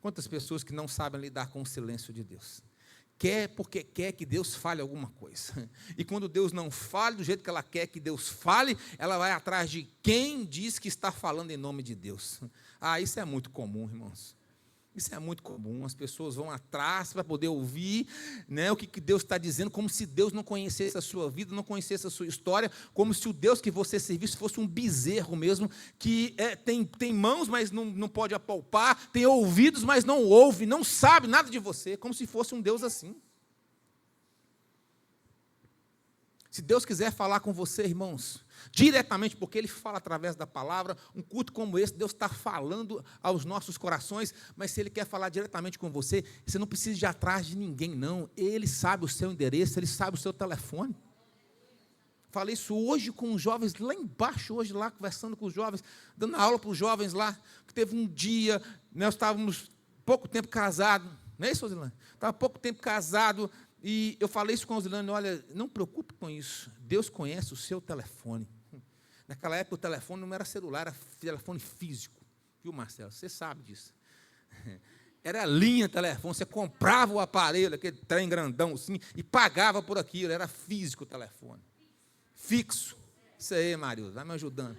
Quantas pessoas que não sabem lidar com o silêncio de Deus? Quer porque quer que Deus fale alguma coisa. E quando Deus não fale do jeito que ela quer que Deus fale, ela vai atrás de quem diz que está falando em nome de Deus. Ah, isso é muito comum, irmãos. Isso é muito comum. As pessoas vão atrás para poder ouvir, né, o que Deus está dizendo, como se Deus não conhecesse a sua vida, não conhecesse a sua história, como se o Deus que você servisse fosse um bezerro mesmo, que tem mãos, mas não pode apalpar, tem ouvidos, mas não ouve, não sabe nada de você, como se fosse um Deus assim. Se Deus quiser falar com você, irmãos, diretamente, porque Ele fala através da palavra, um culto como esse, Deus está falando aos nossos corações, mas se Ele quer falar diretamente com você, você não precisa ir atrás de ninguém, não. Ele sabe o seu endereço, Ele sabe o seu telefone. Falei isso hoje com os jovens, lá embaixo, hoje lá, conversando com os jovens, dando aula para os jovens lá, que teve um dia, nós estávamos pouco tempo casados, não é isso, Rosilane? Estava pouco tempo casado, e eu falei isso com a Rosilane: olha, não preocupe com isso, Deus conhece o seu telefone. Naquela época o telefone não era celular, era telefone físico. Viu, Marcelo? Você sabe disso. Era linha telefone, você comprava o aparelho, aquele trem grandão assim, e pagava por aquilo, era físico o telefone. Fixo. Isso aí, Marilda, vai me ajudando.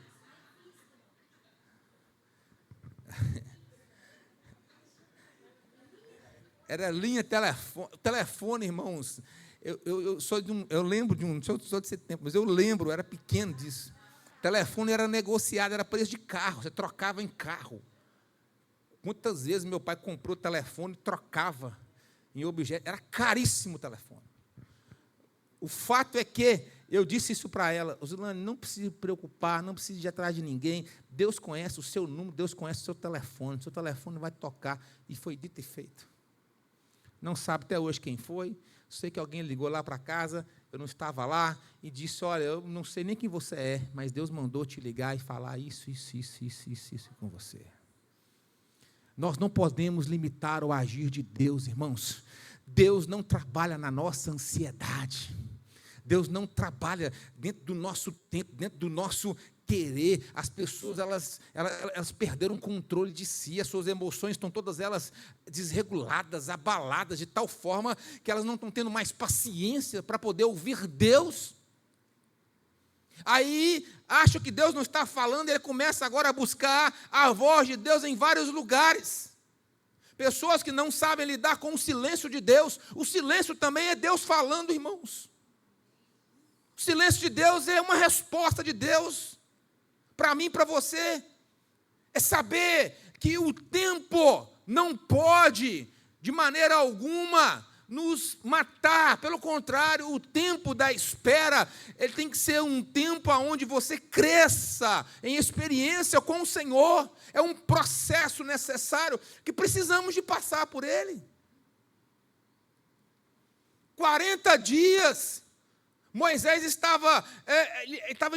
Era linha telefone, irmãos. Eu lembro de um, sou desse tempo, mas eu lembro, eu era pequeno disso. Telefone era negociado, era preço de carro, você trocava em carro. Muitas vezes meu pai comprou telefone e trocava em objeto, era caríssimo o telefone. O fato é que eu disse isso para ela: Rosilane, não precisa se preocupar, não precisa ir atrás de ninguém, Deus conhece o seu número, Deus conhece o seu telefone vai tocar, e foi dito e feito. Não sabe até hoje quem foi, sei que alguém ligou lá para casa, eu não estava lá, e disse: olha, eu não sei nem quem você é, mas Deus mandou te ligar e falar isso com você. Nós não podemos limitar o agir de Deus, irmãos. Deus não trabalha na nossa ansiedade. Deus não trabalha dentro do nosso tempo, dentro do nosso querer. As pessoas, elas perderam o controle de si, as suas emoções estão todas elas desreguladas, abaladas, de tal forma que elas não estão tendo mais paciência para poder ouvir Deus. Aí, acha que Deus não está falando, ele começa agora a buscar a voz de Deus em vários lugares. Pessoas que não sabem lidar com o silêncio de Deus. O silêncio também é Deus falando, irmãos. O silêncio de Deus é uma resposta de Deus para mim, para você. É saber que o tempo não pode, de maneira alguma, nos matar. Pelo contrário, o tempo da espera, ele tem que ser um tempo onde você cresça em experiência com o Senhor. É um processo necessário que precisamos de passar por ele. 40 dias, Moisés estava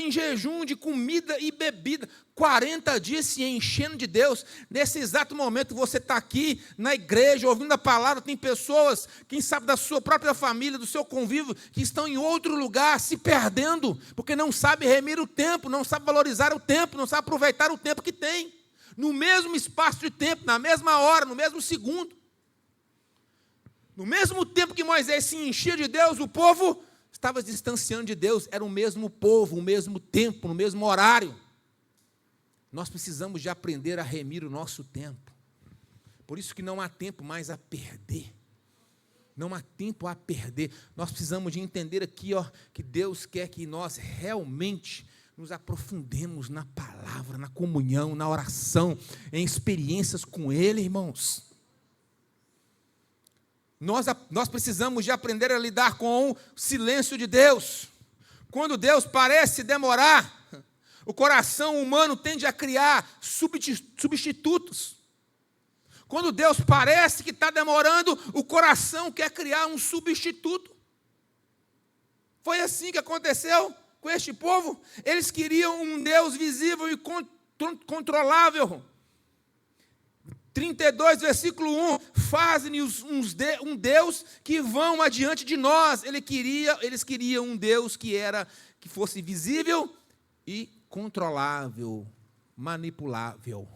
em jejum de comida e bebida, 40 dias se enchendo de Deus. Nesse exato momento você está aqui na igreja, ouvindo a palavra, tem pessoas, quem sabe da sua própria família, do seu convívio, que estão em outro lugar, se perdendo, porque não sabe remir o tempo, não sabe valorizar o tempo, não sabe aproveitar o tempo que tem, no mesmo espaço de tempo, na mesma hora, no mesmo segundo. No mesmo tempo que Moisés se enchia de Deus, o povo estava se distanciando de Deus. Era o mesmo povo, o mesmo tempo, no mesmo horário. Nós precisamos de aprender a remir o nosso tempo. Por isso que não há tempo mais a perder. Não há tempo a perder. Nós precisamos de entender aqui, que Deus quer que nós realmente nos aprofundemos na palavra, na comunhão, na oração, em experiências com Ele, irmãos. Nós precisamos de aprender a lidar com o silêncio de Deus. Quando Deus parece demorar, o coração humano tende a criar substitutos. Quando Deus parece que está demorando, o coração quer criar um substituto. Foi assim que aconteceu com este povo. Eles queriam um Deus visível e controlável. 32, versículo 1, faz-nos um Deus que vão adiante de nós. Eles queriam um Deus que fosse visível e controlável, manipulável.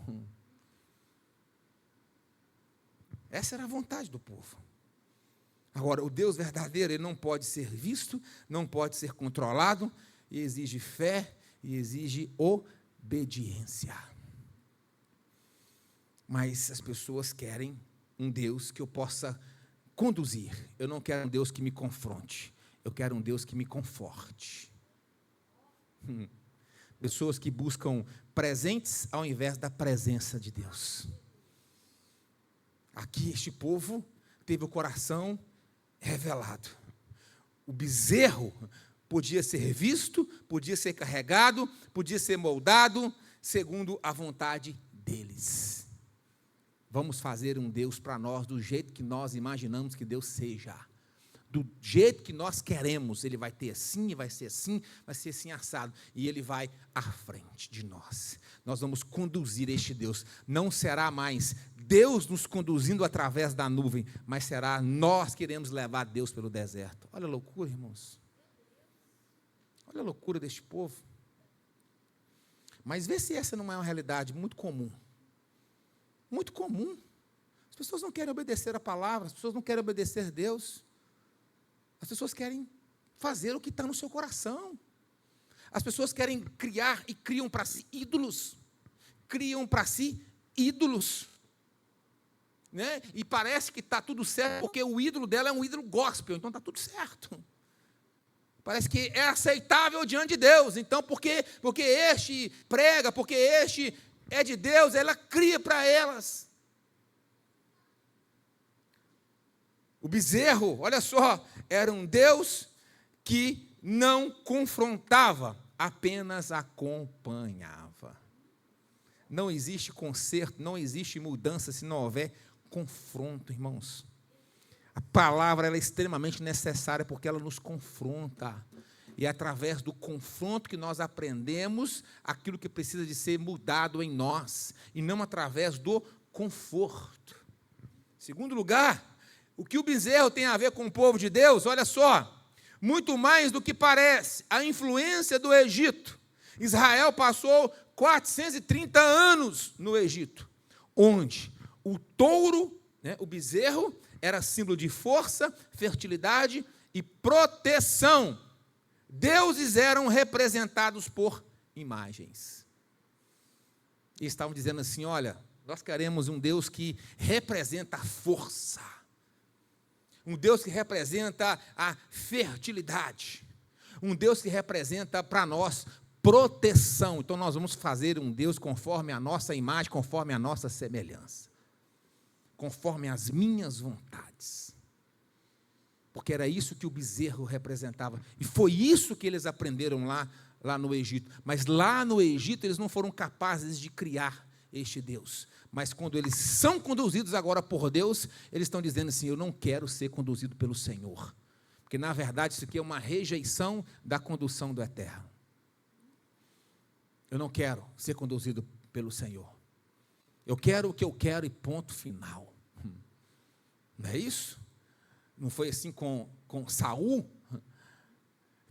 Essa era a vontade do povo. Agora, o Deus verdadeiro, ele não pode ser visto, não pode ser controlado, e exige fé e exige obediência. Mas as pessoas querem um Deus que eu possa conduzir. Eu não quero um Deus que me confronte. Eu quero um Deus que me conforte. Pessoas que buscam presentes ao invés da presença de Deus. Aqui este povo teve o coração revelado. O bezerro podia ser visto, podia ser carregado, podia ser moldado segundo a vontade deles. Vamos fazer um Deus para nós do jeito que nós imaginamos que Deus seja. Do jeito que nós queremos. Ele vai ter assim, vai ser assim assado. E Ele vai à frente de nós. Nós vamos conduzir este Deus. Não será mais Deus nos conduzindo através da nuvem, mas será nós que iremos levar Deus pelo deserto. Olha a loucura, irmãos. Olha a loucura deste povo. Mas vê se essa não é uma realidade muito comum. Muito comum. As pessoas não querem obedecer a palavra, as pessoas não querem obedecer a Deus. As pessoas querem fazer o que está no seu coração. As pessoas querem criar e criam para si ídolos. Criam para si ídolos. Né? E parece que está tudo certo, porque o ídolo dela é um ídolo gospel, então está tudo certo. Parece que é aceitável diante de Deus. Então, porque este prega, porque este é de Deus, ela cria para elas. O bezerro, olha só, era um Deus que não confrontava, apenas acompanhava. Não existe conserto, não existe mudança se não houver confronto, irmãos. A palavra ela é extremamente necessária porque ela nos confronta. E é através do confronto que nós aprendemos aquilo que precisa de ser mudado em nós, e não através do conforto. Segundo lugar, o que o bezerro tem a ver com o povo de Deus? Olha só, muito mais do que parece, a influência do Egito. Israel passou 430 anos no Egito, onde o touro, o bezerro, era símbolo de força, fertilidade e proteção. Deuses eram representados por imagens. E estavam dizendo assim, olha, nós queremos um Deus que representa a força, um Deus que representa a fertilidade, um Deus que representa para nós proteção. Então nós vamos fazer um Deus conforme a nossa imagem, conforme a nossa semelhança, conforme as minhas vontades. Porque era isso que o bezerro representava. E foi isso que eles aprenderam lá no Egito. Mas lá no Egito eles não foram capazes de criar este Deus. Mas quando eles são conduzidos agora por Deus, eles estão dizendo assim, eu não quero ser conduzido pelo Senhor. Porque na verdade isso aqui é uma rejeição da condução do Eterno. Eu não quero ser conduzido pelo Senhor. Eu quero o que eu quero e ponto final. Não é isso? Não foi assim com Saul,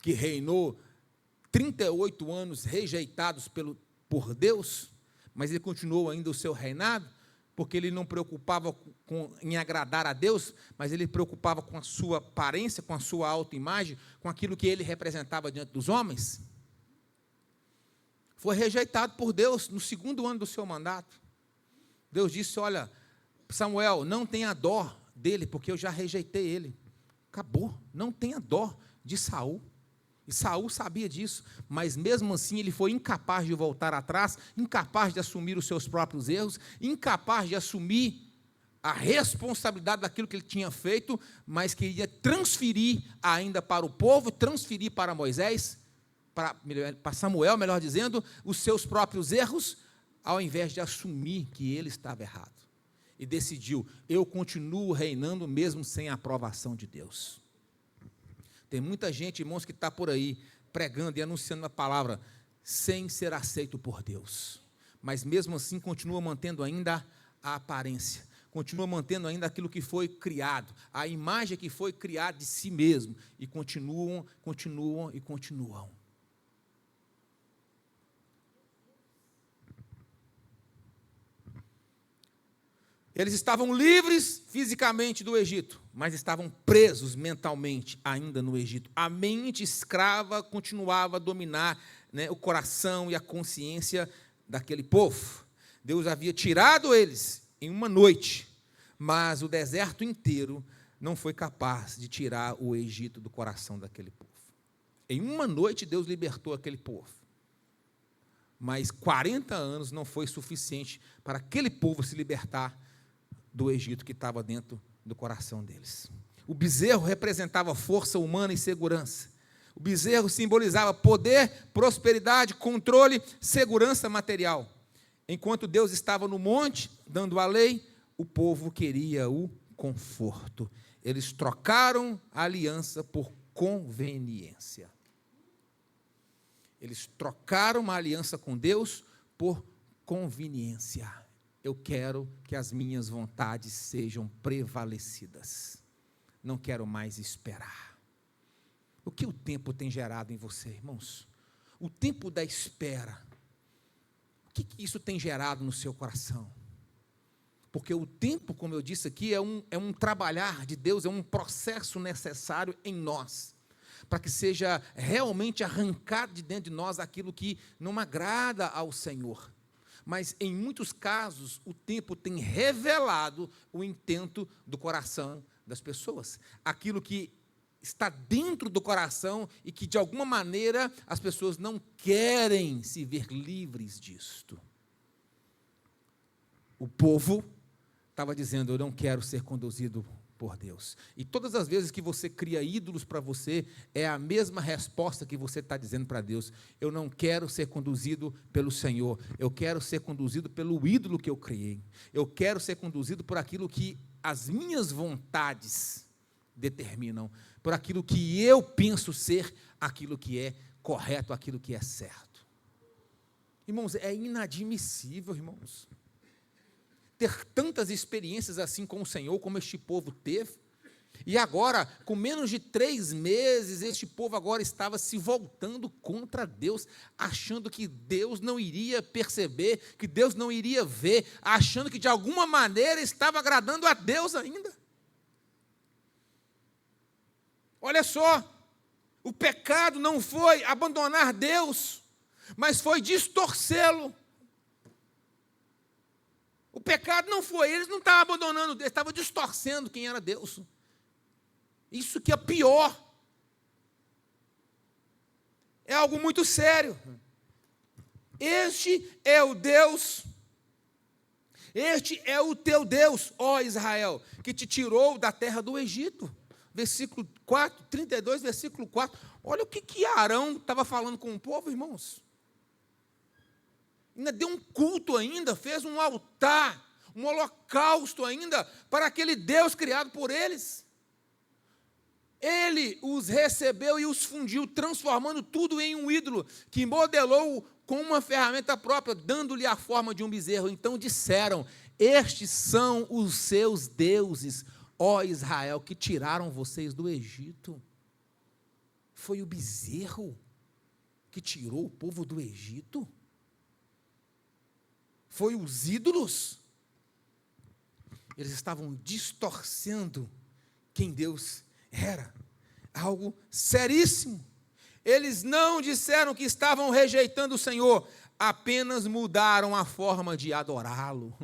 que reinou 38 anos rejeitados por Deus, mas ele continuou ainda o seu reinado, porque ele não preocupava em agradar a Deus, mas ele preocupava com a sua aparência, com a sua autoimagem, com aquilo que ele representava diante dos homens. Foi rejeitado por Deus no segundo ano do seu mandato. Deus disse, olha, Samuel, não tenha dó dele, porque eu já rejeitei ele. Acabou, não tenha dó de Saul. E Saul sabia disso, mas mesmo assim ele foi incapaz de voltar atrás, incapaz de assumir os seus próprios erros, incapaz de assumir a responsabilidade daquilo que ele tinha feito, mas queria transferir ainda para o povo, transferir para Moisés, para Samuel, melhor dizendo, os seus próprios erros, ao invés de assumir que ele estava errado. E decidiu, eu continuo reinando mesmo sem a aprovação de Deus. Tem muita gente, irmãos, que está por aí pregando e anunciando a palavra sem ser aceito por Deus. Mas mesmo assim continua mantendo ainda a aparência, continua mantendo ainda aquilo que foi criado, a imagem que foi criada de si mesmo, e continuam. Eles estavam livres fisicamente do Egito, mas estavam presos mentalmente ainda no Egito. A mente escrava continuava a dominar, o coração e a consciência daquele povo. Deus havia tirado eles em uma noite, mas o deserto inteiro não foi capaz de tirar o Egito do coração daquele povo. Em uma noite Deus libertou aquele povo, mas 40 anos não foi suficiente para aquele povo se libertar do Egito que estava dentro do coração deles. O bezerro representava força humana e segurança. O bezerro simbolizava poder, prosperidade, controle, segurança material. Enquanto Deus estava no monte, dando a lei, o povo queria o conforto. Eles trocaram a aliança por conveniência. Eles trocaram uma aliança com Deus por conveniência. Eu quero que as minhas vontades sejam prevalecidas. Não quero mais esperar. O que o tempo tem gerado em você, irmãos? O tempo da espera. O que isso tem gerado no seu coração? Porque o tempo, como eu disse aqui, é um trabalhar de Deus, é um processo necessário em nós, para que seja realmente arrancado de dentro de nós aquilo que não agrada ao Senhor. Mas, em muitos casos, o tempo tem revelado o intento do coração das pessoas. Aquilo que está dentro do coração e que, de alguma maneira, as pessoas não querem se ver livres disto. O povo estava dizendo, eu não quero ser conduzido por Deus. E todas as vezes que você cria ídolos para você, é a mesma resposta que você está dizendo para Deus: eu não quero ser conduzido pelo Senhor, eu quero ser conduzido pelo ídolo que eu criei, eu quero ser conduzido por aquilo que as minhas vontades determinam, por aquilo que eu penso ser aquilo que é correto, aquilo que é certo. Irmãos, é inadmissível, irmãos, ter tantas experiências assim com o Senhor, como este povo teve, e agora, com menos de 3 meses, este povo agora estava se voltando contra Deus, achando que Deus não iria perceber, que Deus não iria ver, achando que de alguma maneira estava agradando a Deus ainda. Olha só, o pecado não foi abandonar Deus, mas foi distorcê-lo. O pecado não foi, eles não estavam abandonando Deus, estavam distorcendo quem era Deus. Isso que é pior. É algo muito sério. Este é o Deus, este é o teu Deus, ó Israel, que te tirou da terra do Egito. Versículo 4, 32, versículo 4. Olha o que Arão estava falando com o povo, irmãos. Ainda deu um culto ainda, fez um altar, um holocausto ainda, para aquele Deus criado por eles. Ele os recebeu e os fundiu, transformando tudo em um ídolo, que modelou com uma ferramenta própria, dando-lhe a forma de um bezerro. Então disseram: estes são os seus deuses, ó Israel, que tiraram vocês do Egito. Foi o bezerro que tirou o povo do Egito? Foi os ídolos? Eles estavam distorcendo quem Deus era. Algo seríssimo. Eles não disseram que estavam rejeitando o Senhor, apenas mudaram a forma de adorá-lo.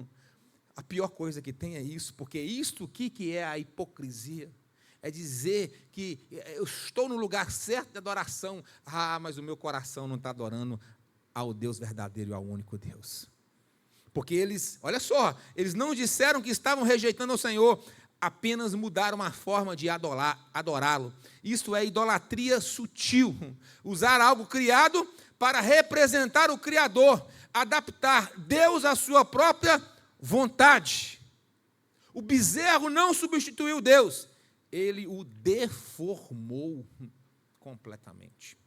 A pior coisa que tem é isso, porque isto que é a hipocrisia. É dizer que eu estou no lugar certo de adoração, mas o meu coração não está adorando ao Deus verdadeiro e ao único Deus. Porque eles, olha só, eles não disseram que estavam rejeitando o Senhor, apenas mudaram a forma de adorá-lo. Isto é idolatria sutil. Usar algo criado para representar o Criador, adaptar Deus à sua própria vontade. O bezerro não substituiu Deus, ele o deformou completamente.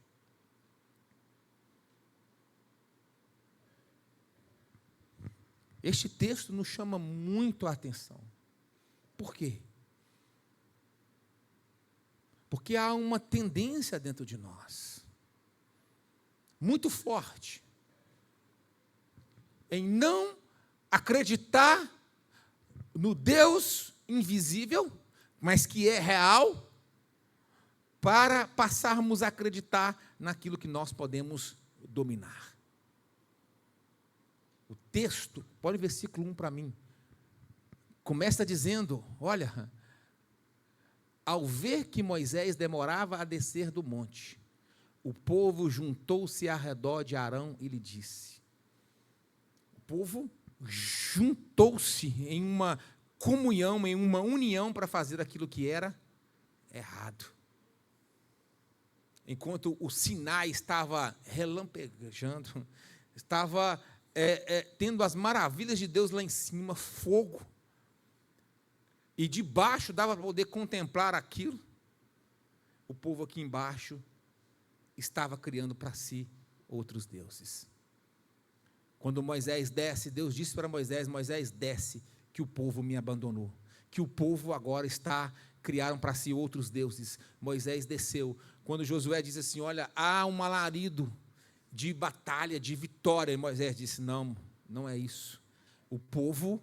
Este texto nos chama muito a atenção. Por quê? Porque há uma tendência dentro de nós, muito forte, em não acreditar no Deus invisível, mas que é real, para passarmos a acreditar naquilo que nós podemos dominar. O texto, pode o versículo 1 para mim, começa dizendo, olha, ao ver que Moisés demorava a descer do monte, o povo juntou-se ao redor de Arão e lhe disse. O povo juntou-se em uma comunhão, em uma união para fazer aquilo que era errado. Enquanto o Sinai estava relampejando, estava tendo as maravilhas de Deus lá em cima, fogo, e debaixo dava para poder contemplar aquilo, o povo aqui embaixo estava criando para si outros deuses. Quando Moisés desce, Deus disse para Moisés: Moisés, desce, que o povo me abandonou, que o povo agora criaram para si outros deuses. Moisés desceu. Quando Josué diz assim, olha, há um alarido de batalha, de vitória, e Moisés disse, não, não é isso. O povo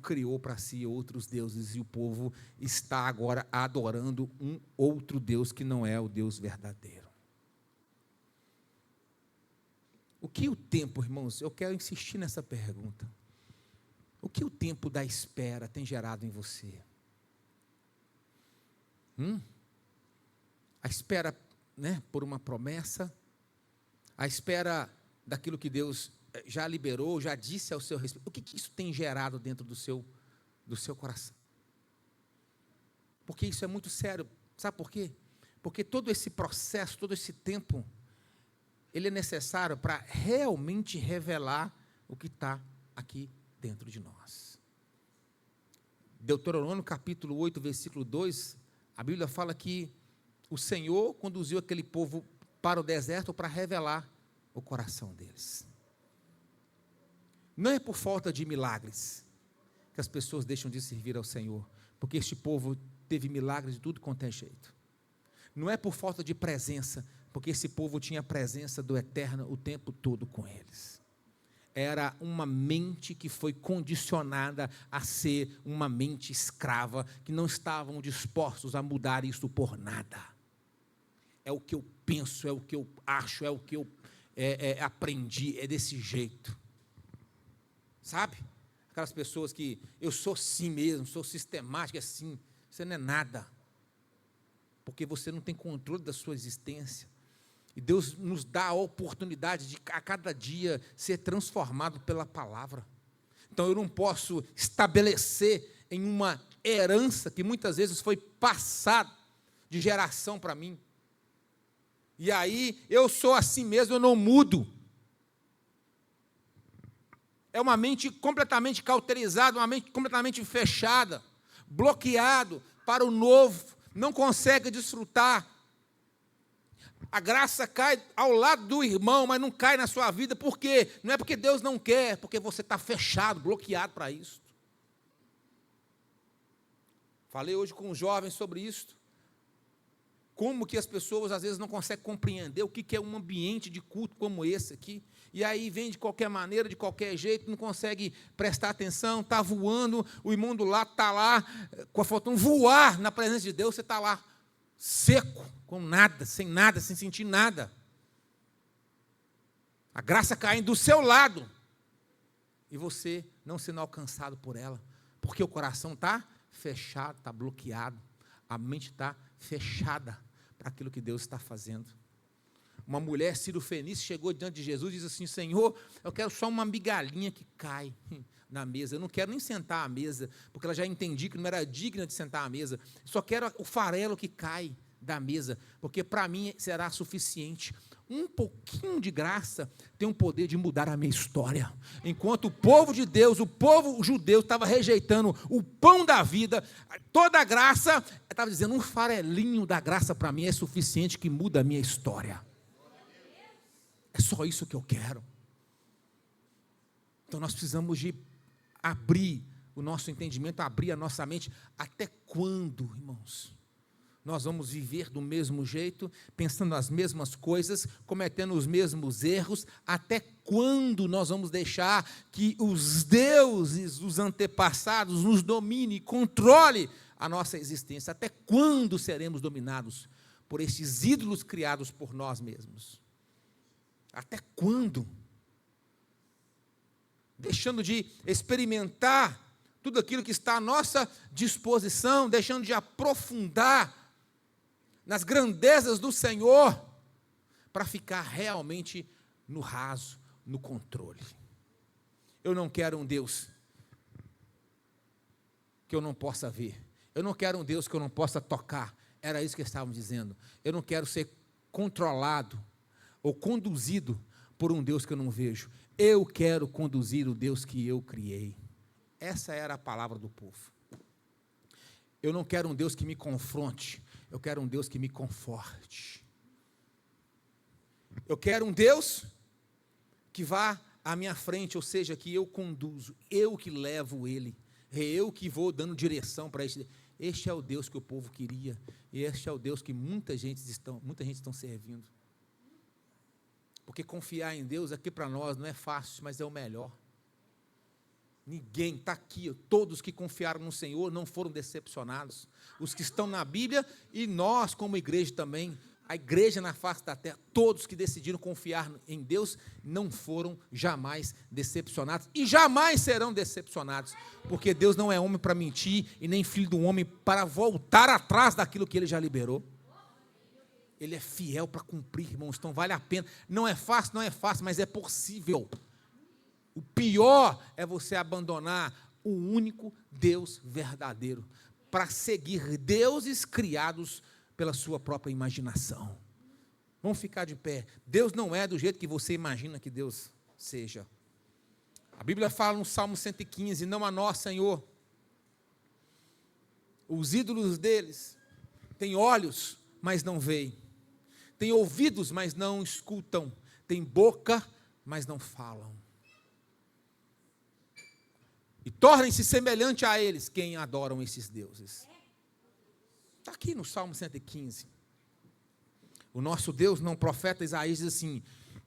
criou para si outros deuses, e o povo está agora adorando um outro Deus que não é o Deus verdadeiro. O que o tempo, irmãos, eu quero insistir nessa pergunta. O que o tempo da espera tem gerado em você? A espera, por uma promessa, a espera daquilo que Deus já liberou, já disse ao seu respeito. O que isso tem gerado dentro do seu coração? Porque isso é muito sério. Sabe por quê? Porque todo esse processo, todo esse tempo, ele é necessário para realmente revelar o que está aqui dentro de nós. Deuteronômio capítulo 8, versículo 2, a Bíblia fala que o Senhor conduziu aquele povo para o deserto para revelar o coração deles. Não é por falta de milagres que as pessoas deixam de servir ao Senhor, porque este povo teve milagres de tudo quanto é jeito. Não é por falta de presença, porque esse povo tinha a presença do Eterno o tempo todo com eles. Era uma mente que foi condicionada a ser uma mente escrava, que não estavam dispostos a mudar isso por nada. É o que eu penso, é o que eu acho, é o que eu aprendi, é desse jeito. Sabe? Aquelas pessoas que eu sou assim mesmo, sou sistemática assim, você não é nada. Porque você não tem controle da sua existência. E Deus nos dá a oportunidade de a cada dia ser transformado pela palavra. Então eu não posso estabelecer em uma herança que muitas vezes foi passada de geração para mim. E aí eu sou assim mesmo, eu não mudo. É uma mente completamente cauterizada, uma mente completamente fechada, bloqueado para o novo, não consegue desfrutar. A graça cai ao lado do irmão, mas não cai na sua vida. Por quê? Não é porque Deus não quer, é porque você está fechado, bloqueado para isso. Falei hoje com os jovens sobre isso. Como que as pessoas às vezes não conseguem compreender o que é um ambiente de culto como esse aqui. E aí vem de qualquer maneira, de qualquer jeito, não consegue prestar atenção, está voando, o irmão do lado está lá, faltando voar na presença de Deus, você está lá, seco, com nada, sem sentir nada. A graça caindo do seu lado, e você não sendo alcançado por ela, porque o coração está fechado, está bloqueado, a mente está fechada para aquilo que Deus está fazendo. Uma mulher cirofenícia chegou diante de Jesus e disse assim: Senhor, eu quero só uma migalhinha que cai na mesa, eu não quero nem sentar à mesa, porque ela já entendi que não era digna de sentar à mesa, só quero o farelo que cai da mesa, porque para mim será suficiente. Um pouquinho de graça tem o poder de mudar a minha história. Enquanto o povo de Deus, o povo judeu estava rejeitando o pão da vida, toda a graça, estava dizendo, um farelinho da graça para mim é suficiente que muda a minha história. É só isso que eu quero. Então nós precisamos de abrir o nosso entendimento, abrir a nossa mente. Até quando, irmãos, nós vamos viver do mesmo jeito, pensando as mesmas coisas, cometendo os mesmos erros? Até quando nós vamos deixar que os deuses dos antepassados nos dominem e controle a nossa existência? Até quando seremos dominados por esses ídolos criados por nós mesmos? Até quando? Deixando de experimentar tudo aquilo que está à nossa disposição, deixando de aprofundar nas grandezas do Senhor, para ficar realmente no raso, no controle. Eu não quero um Deus que eu não possa ver. Eu não quero um Deus que eu não possa tocar. Era isso que estávamos dizendo. Eu não quero ser controlado ou conduzido por um Deus que eu não vejo. Eu quero conduzir o Deus que eu criei. Essa era a palavra do povo. Eu não quero um Deus que me confronte, eu quero um Deus que me conforte. Eu quero um Deus que vá à minha frente, ou seja, que eu conduzo, eu que levo ele, é eu que vou dando direção para este. Este é o Deus que o povo queria, e este é o Deus que muita gente está servindo. Porque confiar em Deus aqui para nós não é fácil, mas é o melhor. Ninguém está aqui, todos que confiaram no Senhor não foram decepcionados. Os que estão na Bíblia e nós como igreja também, a igreja na face da terra, todos que decidiram confiar em Deus não foram jamais decepcionados e jamais serão decepcionados, porque Deus não é homem para mentir e nem filho do homem para voltar atrás daquilo que Ele já liberou. Ele é fiel para cumprir, irmãos, então vale a pena. Não é fácil, mas é possível. O pior é você abandonar o único Deus verdadeiro. para seguir deuses criados pela sua própria imaginação. Vamos ficar de pé. Deus não é do jeito que você imagina que Deus seja. A Bíblia fala no Salmo 115, não a nós, Senhor. Os ídolos deles têm olhos, mas não veem. Têm ouvidos, mas não escutam. Têm boca, mas não falam. E tornem-se semelhante a eles quem adoram esses deuses. Está aqui no Salmo 115. O nosso Deus, não, o profeta Isaías diz assim,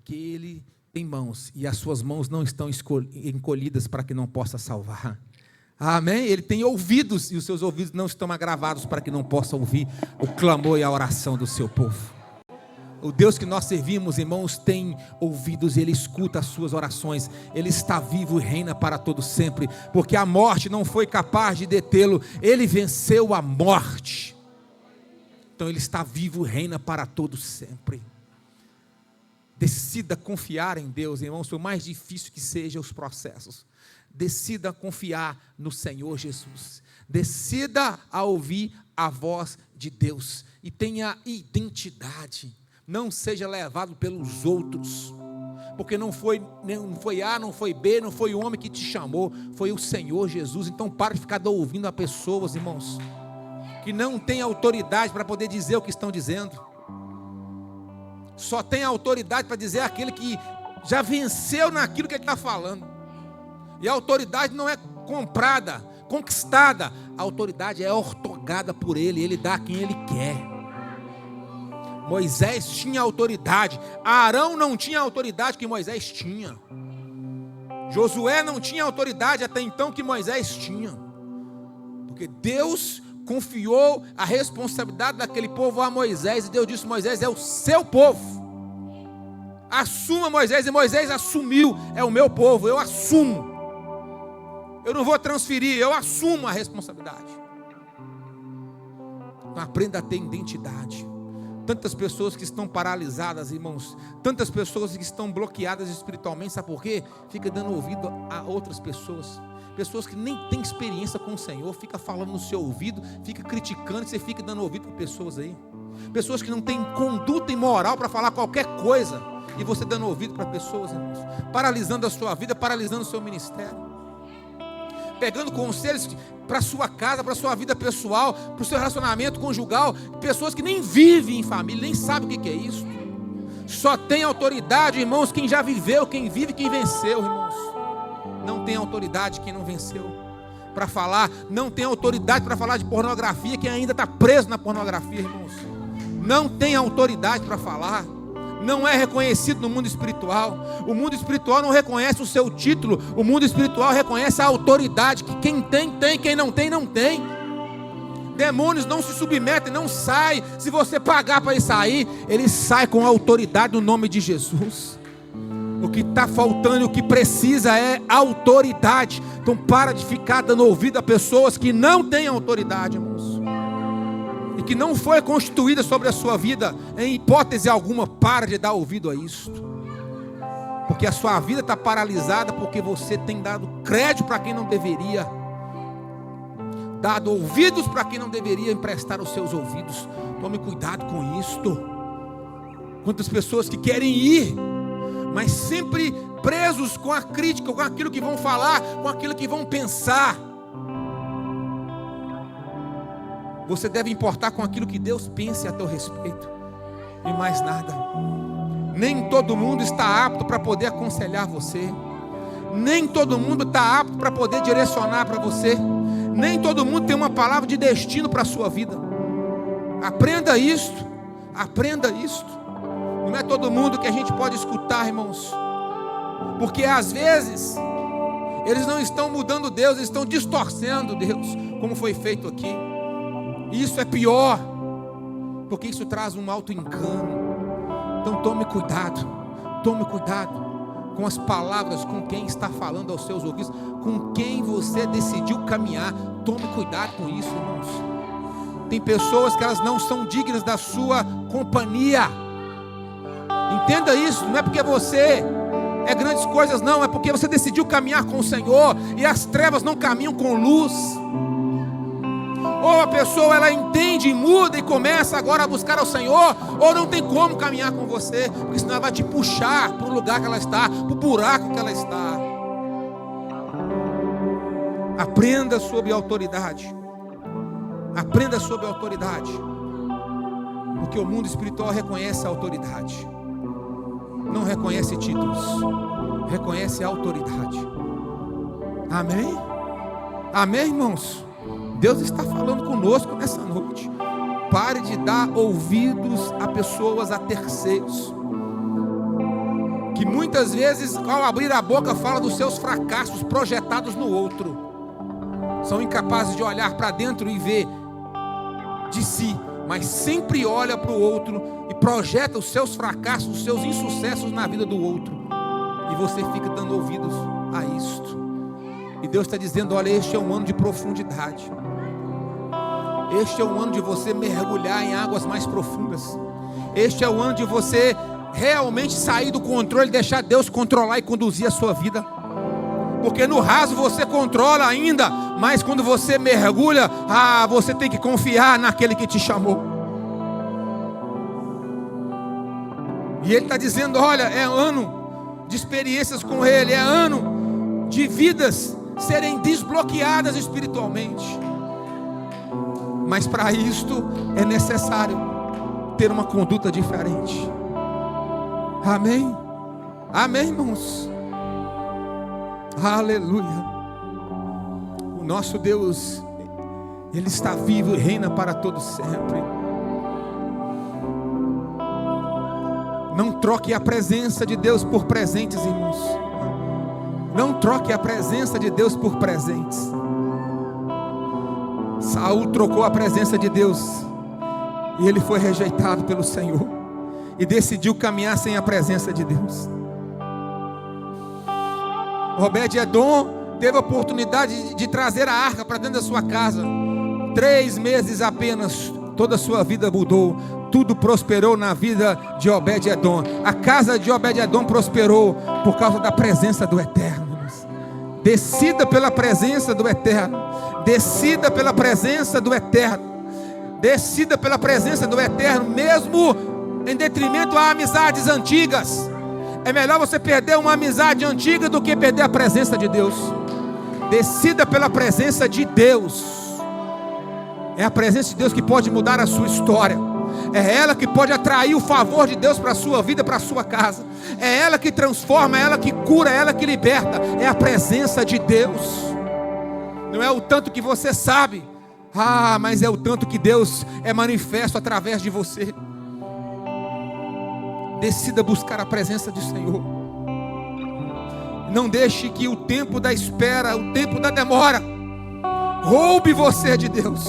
que ele tem mãos, e as suas mãos não estão encolhidas para que não possa salvar. Amém? Ele tem ouvidos, e os seus ouvidos não estão agravados para que não possa ouvir o clamor e a oração do seu povo. O Deus que nós servimos, irmãos, tem ouvidos, Ele escuta as suas orações, Ele está vivo e reina para todo sempre, porque a morte não foi capaz de detê-lo, Ele venceu a morte. Então Ele está vivo e reina para todo sempre. Decida confiar em Deus, irmãos, por mais difícil que sejam os processos. Decida confiar no Senhor Jesus. Decida a ouvir a voz de Deus e tenha identidade. Não seja levado pelos outros, porque não foi A, não foi B, não foi o homem que te chamou, foi o Senhor Jesus. Então para de ficar ouvindo a pessoas, irmãos, que não têm autoridade para poder dizer o que estão dizendo. Só tem autoridade para dizer aquele que já venceu naquilo que ele está falando. E a autoridade não é comprada, conquistada. A autoridade é ortogada por ele, ele dá a quem ele quer. Moisés tinha autoridade, Arão não tinha a autoridade que Moisés tinha. Josué não tinha autoridade até então que Moisés tinha. Porque Deus confiou a responsabilidade daquele povo a Moisés, e Deus disse: Moisés é o seu povo. Assuma, Moisés, e Moisés assumiu: é o meu povo, eu assumo. Eu não vou transferir, eu assumo a responsabilidade. Então aprenda a ter identidade. Tantas pessoas que estão paralisadas, irmãos, tantas pessoas que estão bloqueadas espiritualmente, sabe por quê? Fica dando ouvido a outras pessoas. Pessoas que nem têm experiência com o Senhor, fica falando no seu ouvido, fica criticando, você fica dando ouvido para pessoas aí. Pessoas que não têm conduta e moral para falar qualquer coisa, e você dando ouvido para pessoas, irmãos, paralisando a sua vida, paralisando o seu ministério. Pegando conselhos para a sua casa, para a sua vida pessoal, para o seu relacionamento conjugal, pessoas que nem vivem em família, nem sabem o que é isso. Só tem autoridade, irmãos, quem já viveu, quem vive, quem venceu, irmãos. Não tem autoridade quem não venceu para falar, não tem autoridade para falar de pornografia quem ainda está preso na pornografia, irmãos. Não tem autoridade para falar. Não é reconhecido no mundo espiritual. O mundo espiritual não reconhece o seu título. O mundo espiritual reconhece a autoridade, que quem tem, tem, quem não tem, não tem. Demônios não se submetem, não saem. Se você pagar para ele sair, ele sai com a autoridade no nome de Jesus. O que está faltando, o que precisa é autoridade. Então para de ficar dando ouvido a pessoas que não têm autoridade, irmãos, e que não foi constituída sobre a sua vida. Em hipótese alguma, para de dar ouvido a isso, porque a sua vida está paralisada, porque você tem dado crédito para quem não deveria, dado ouvidos para quem não deveria emprestar os seus ouvidos. Tome cuidado com isto. Quantas pessoas que querem ir, mas sempre presos com a crítica, com aquilo que vão falar, com aquilo que vão pensar. Você deve importar com aquilo que Deus pense a teu respeito, e mais nada. Nem todo mundo está apto para poder aconselhar você. Nem todo mundo está apto para poder direcionar para você. Nem todo mundo tem uma palavra de destino para a sua vida. Aprenda isto. Aprenda isto. Não é todo mundo que a gente pode escutar, irmãos. Porque às vezes eles não estão mudando Deus, eles estão distorcendo Deus, como foi feito aqui. E isso é pior, porque isso traz um auto-engano. Então tome cuidado com as palavras, com quem está falando aos seus ouvidos, com quem você decidiu caminhar. Tome cuidado com isso, irmãos. Tem pessoas que elas não são dignas da sua companhia. Entenda isso, não é porque você é grandes coisas, não, é porque você decidiu caminhar com o Senhor, e as trevas não caminham com luz. Ou a pessoa ela entende e muda e começa agora a buscar ao Senhor, ou não tem como caminhar com você, porque senão ela vai te puxar para o lugar que ela está, para o buraco que ela está. Aprenda sobre autoridade. Aprenda sobre autoridade. Porque o mundo espiritual reconhece a autoridade. Não reconhece títulos, reconhece a autoridade. Amém? Amém, irmãos? Deus está falando conosco nessa noite. Pare de dar ouvidos a pessoas, a terceiros, que muitas vezes, ao abrir a boca, fala dos seus fracassos projetados no outro. São incapazes de olhar para dentro e ver de si, mas sempre olha para o outro e projeta os seus fracassos, os seus insucessos na vida do outro. E você fica dando ouvidos a isto. E Deus está dizendo: olha, este é um ano de profundidade. Este é o ano de você mergulhar em águas mais profundas. Este é o ano de você realmente sair do controle e deixar Deus controlar e conduzir a sua vida. Porque no raso você controla ainda, mas quando você mergulha, você tem que confiar naquele que te chamou. E Ele está dizendo: olha, é ano de experiências com Ele, é ano de vidas serem desbloqueadas espiritualmente. Mas para isto é necessário ter uma conduta diferente. Amém? Amém, irmãos? Aleluia. O nosso Deus, Ele está vivo e reina para todo sempre. Não troque a presença de Deus por presentes, irmãos. Não troque a presença de Deus por presentes. Saul trocou a presença de Deus e ele foi rejeitado pelo Senhor e decidiu caminhar sem a presença de Deus. Obed-edom teve a oportunidade de trazer a arca para dentro da sua casa. 3 meses apenas, toda a sua vida mudou. Tudo prosperou na vida de Obed-edom. A casa de Obed-edom prosperou por causa da presença do Eterno. Descida pela presença do Eterno. Descida pela presença do Eterno. Descida pela presença do Eterno, mesmo em detrimento a amizades antigas. É melhor você perder uma amizade antiga do que perder a presença de Deus. Descida pela presença de Deus. É a presença de Deus que pode mudar a sua história. É ela que pode atrair o favor de Deus para a sua vida, para a sua casa. É ela que transforma, é ela que cura, é ela que liberta. É a presença de Deus. Não é o tanto que você sabe, mas é o tanto que Deus é manifesto através de você. Decida buscar a presença do Senhor. Não deixe que o tempo da espera, o tempo da demora, roube você de Deus.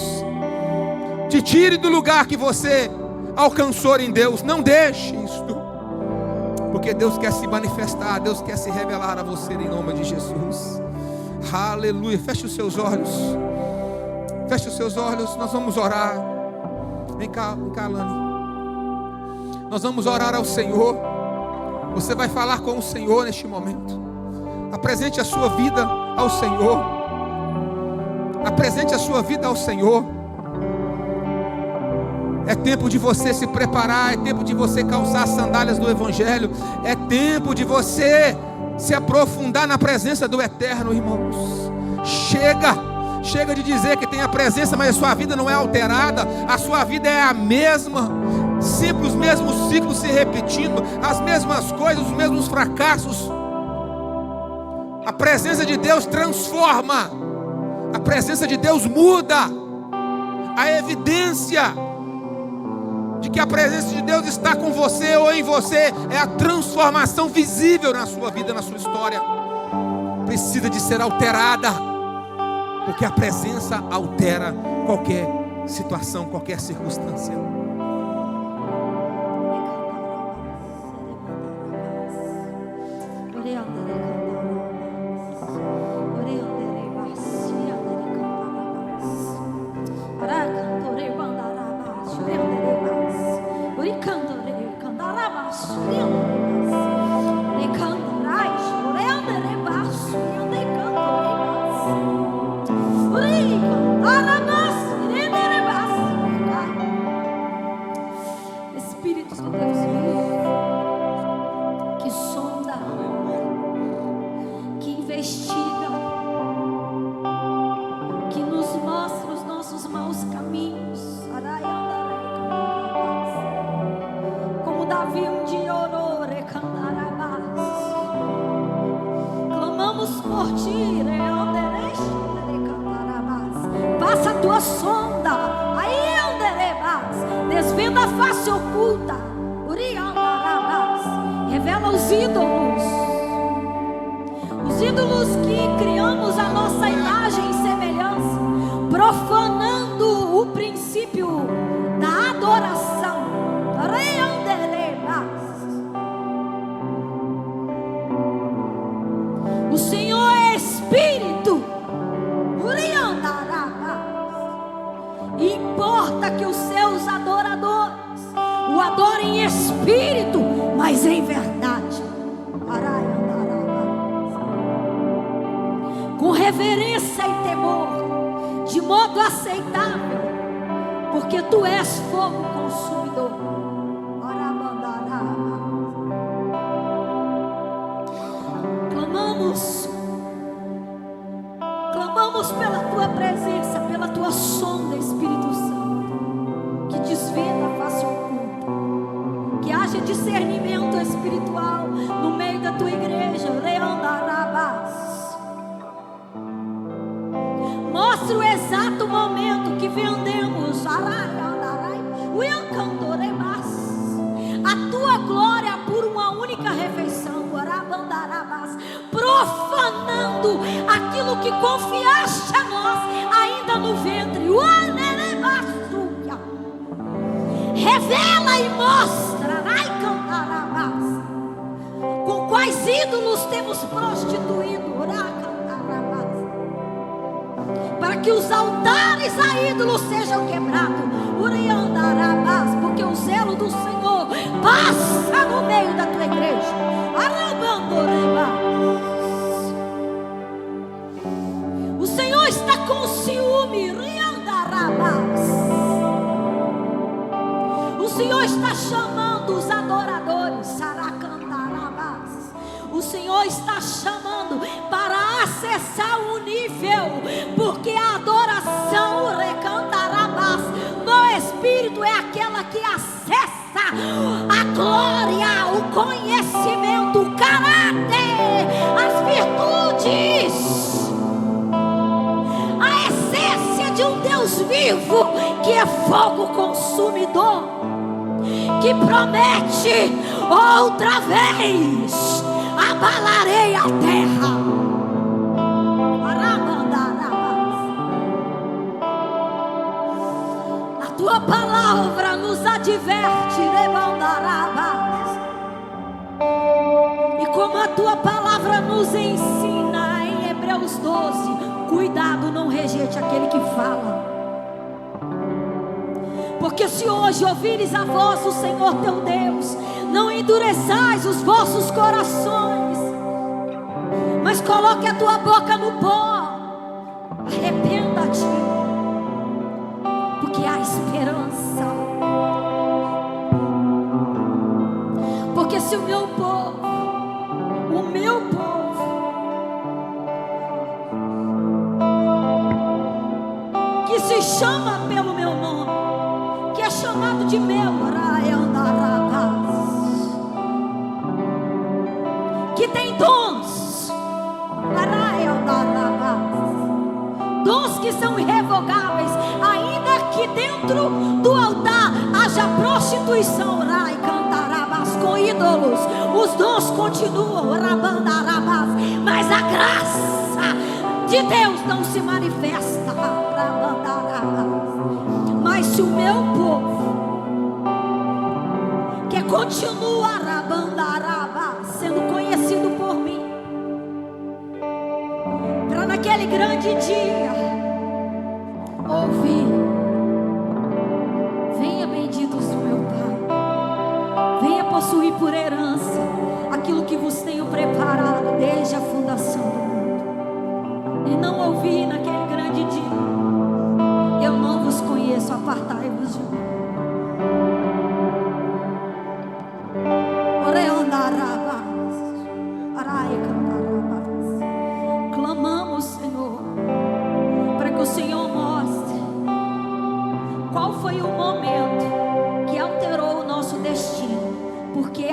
Te tire do lugar que você alcançou em Deus. Não deixe isso. Porque Deus quer se manifestar, Deus quer se revelar a você em nome de Jesus. Aleluia. Feche os seus olhos. Feche os seus olhos. Nós vamos orar. Vem cá, Alane. Nós vamos orar ao Senhor. Você vai falar com o Senhor neste momento. Apresente a sua vida ao Senhor. Apresente a sua vida ao Senhor. É tempo de você se preparar. É tempo de você calçar as sandálias do Evangelho. É tempo de você se aprofundar na presença do Eterno, irmãos. Chega de dizer que tem a presença, mas a sua vida não é alterada. A sua vida é a mesma. Sempre os mesmos ciclos se repetindo, as mesmas coisas, os mesmos fracassos. A presença de Deus transforma. A presença de Deus muda. A evidência de que a presença de Deus está com você ou em você é a transformação visível na sua vida, na sua história. Precisa de ser alterada, porque a presença altera qualquer situação, qualquer circunstância. Deus vivo, que sonda, que investiga, que nos mostra os nossos maus caminhos. Como Davi um dia orou, clamamos por ti, passa a tua sonda, desvenda a face oculta, revela os ídolos que criamos a nossa imagem e semelhança, profanando o princípio da adoração. O Senhor é Espírito. Importa que os seus adoradores o adorem em espírito, mas em verdade, com reverência e temor, de modo aceitável, porque tu és fogo consumidor. Clamamos pela tua presença, pela tua sonda, Espírito Santo, que desvenda a face oculta, que haja discernimento espiritual no meio da tua igreja. Mostra o exato momento que vendemos a tua glória por uma única refeição, profanando aquilo que confiaste a nós ainda no ventre. Revela e mostra com quais ídolos temos prostituído, para que os altares a ídolos sejam quebrados, porque o zelo do Senhor passa no meio da tua igreja. O Senhor está com ciúme. O Senhor está chamando os adoradores. O Senhor está chamando para acessar o nível, porque a adoração no Espírito é aquela que acessa a glória, o conhecimento, o caráter, as virtudes, a essência de um Deus vivo, que é fogo consumidor, que promete outra vez: abalarei a terra. A tua palavra nos adverte, e como a tua palavra nos ensina em Hebreus 12, cuidado, não rejeite aquele que fala. Porque se hoje ouvires a voz do Senhor teu Deus, não endureçais os vossos corações, mas coloque a tua boca no pó. Arrependa-te, porque há esperança. Porque se o meu povo, que se chama pelo meu nome, que é chamado de meu, que tem dons, dons que são irrevogáveis, ainda que dentro do altar haja prostituição, com ídolos, os dons continuam, mas a graça de Deus não se manifesta. Mas se o meu povo, que continua sendo conhecido por mim, para naquele grande dia ouvir: venha, benditos do meu Pai, venha possuir por herança aquilo que vos tenho preparado desde a fundação do mundo. E não ouvir naquele grande dia: eu não vos conheço, apartai-vos de mim.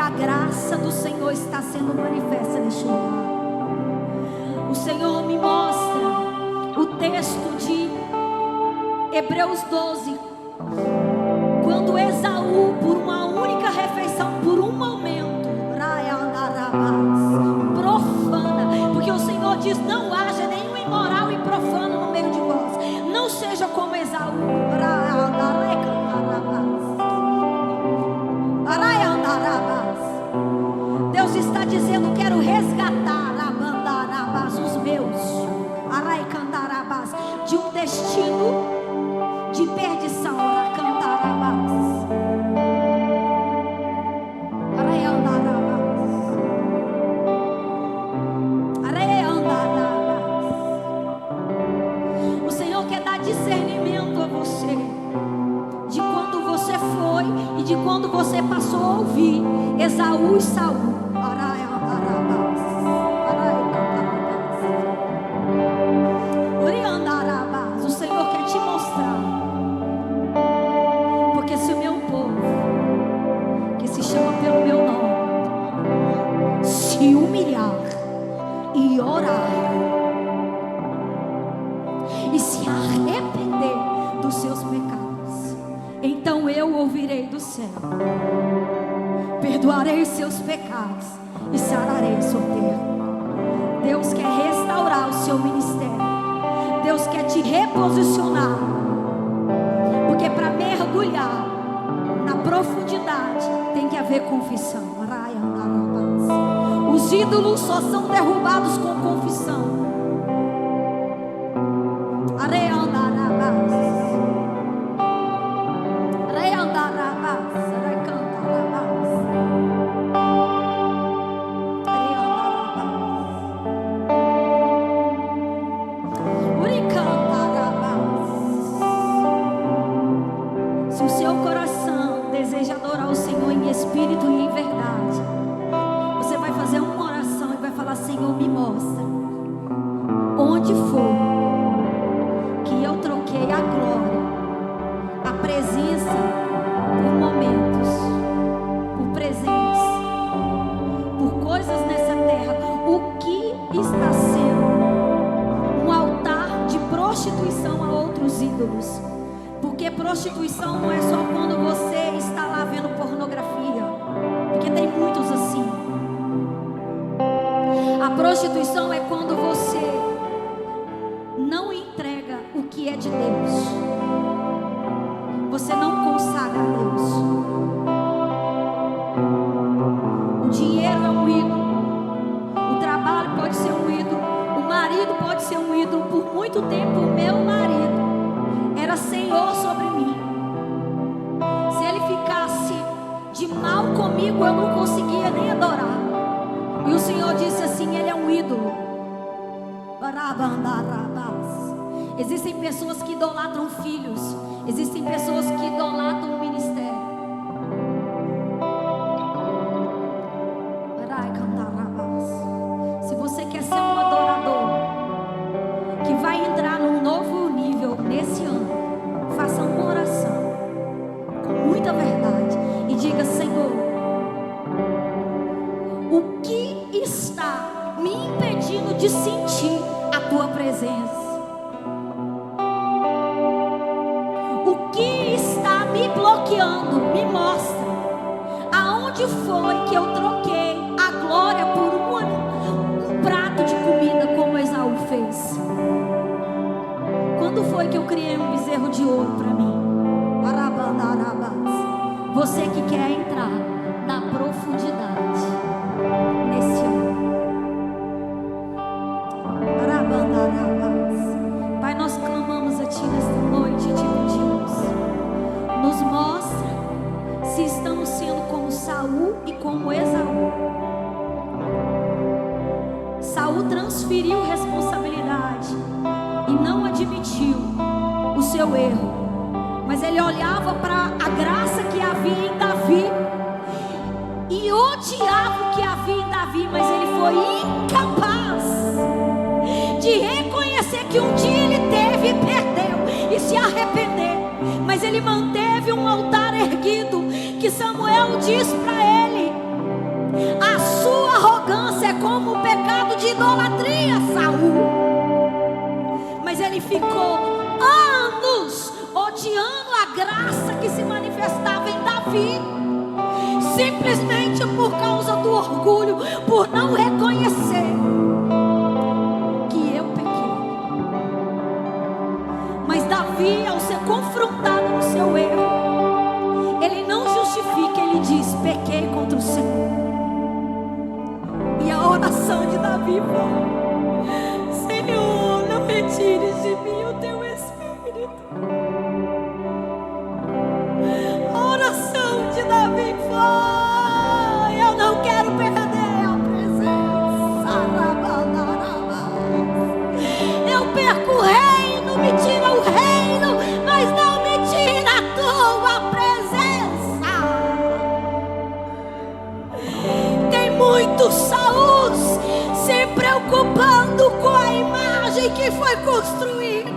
a graça do Senhor está sendo manifesta neste lugar. O Senhor me mostra o texto de Hebreus 12, quando Esaú, por uma única refeição, por um momento, profana, porque o Senhor diz: não haja nenhum imoral e profano no meio de vós, não seja como Esaú. Deus está dizendo: quero resgatar os meus de um destino de perdição. O Senhor quer dar discernimento a você de quando você foi e de quando você passou a ouvir Esaú e Saul. O Senhor quer te mostrar, porque se o meu povo, que se chama pelo meu nome, se humilhar e orar e se arrepender dos seus pecados, então eu ouvirei do céu, perdoarei seus pecados e sararei sua terra. Deus quer restaurar o seu ministério. Deus quer te reposicionar, porque para mergulhar na profundidade tem que haver confissão. Os ídolos só são derrubados com confissão. Se o seu coração deseja adorar o Senhor em espírito e em verdade, você vai fazer uma oração e vai falar: Senhor, me mostra onde foi que eu troquei a glória, a presença, por momentos, por presença, por coisas nessa terra. O que está sendo um altar de prostituição a outros ídolos? Porque prostituição não é só quando você está lá vendo pornografia, porque tem muitos assim. A prostituição é quando você não entrega o que é de Deus, você não consagra a Deus. O dinheiro é um ídolo, o trabalho pode ser um ídolo, o marido pode ser um ídolo. Por muito tempo o meu marido era senhor sobre mim. Se ele ficasse de mal comigo, eu não conseguia nem adorar. E o Senhor disse assim: ele é um ídolo. Existem pessoas que idolatram filhos, existem pessoas que idolatram o ministério. Se você quer ser um adorador que vai entrar num novo nível nesse ano, faça uma oração com muita verdade e diga: Senhor, o que está me impedindo de sentir a tua presença? O que está me bloqueando? Me mostra. Aonde foi que eu troquei a glória por um prato de comida, como Esaú fez? Quando foi que eu criei um bezerro de ouro para mim? Você que quer entrar na profundidade nesse ano. Pai, nós clamamos a Ti nesta noite e te pedimos: nos mostra se estamos sendo como Saul e como Esaú. Saul transferiu responsabilidade e não admitiu o seu erro, mas ele olhava para a graça que havia em Davi e odiava o que havia em Davi, mas ele foi incapaz de reconhecer que um dia ele teve e perdeu e se arrepender. Mas ele manteve um altar erguido, que Samuel diz para ele: Davi, simplesmente por causa do orgulho, por não reconhecer que eu pequei. Mas Davi, ao ser confrontado no seu erro, ele não justifica, ele diz: pequei contra o Senhor. E a oração de Davi foi: Senhor, não retires de mim o teu Espírito. A oração de Davi foi: eu não quero perder a presença. Eu perco o reino, me tira o reino, mas não me tira a tua presença. Tem muitos Saúls se preocupando com a imagem que foi construída.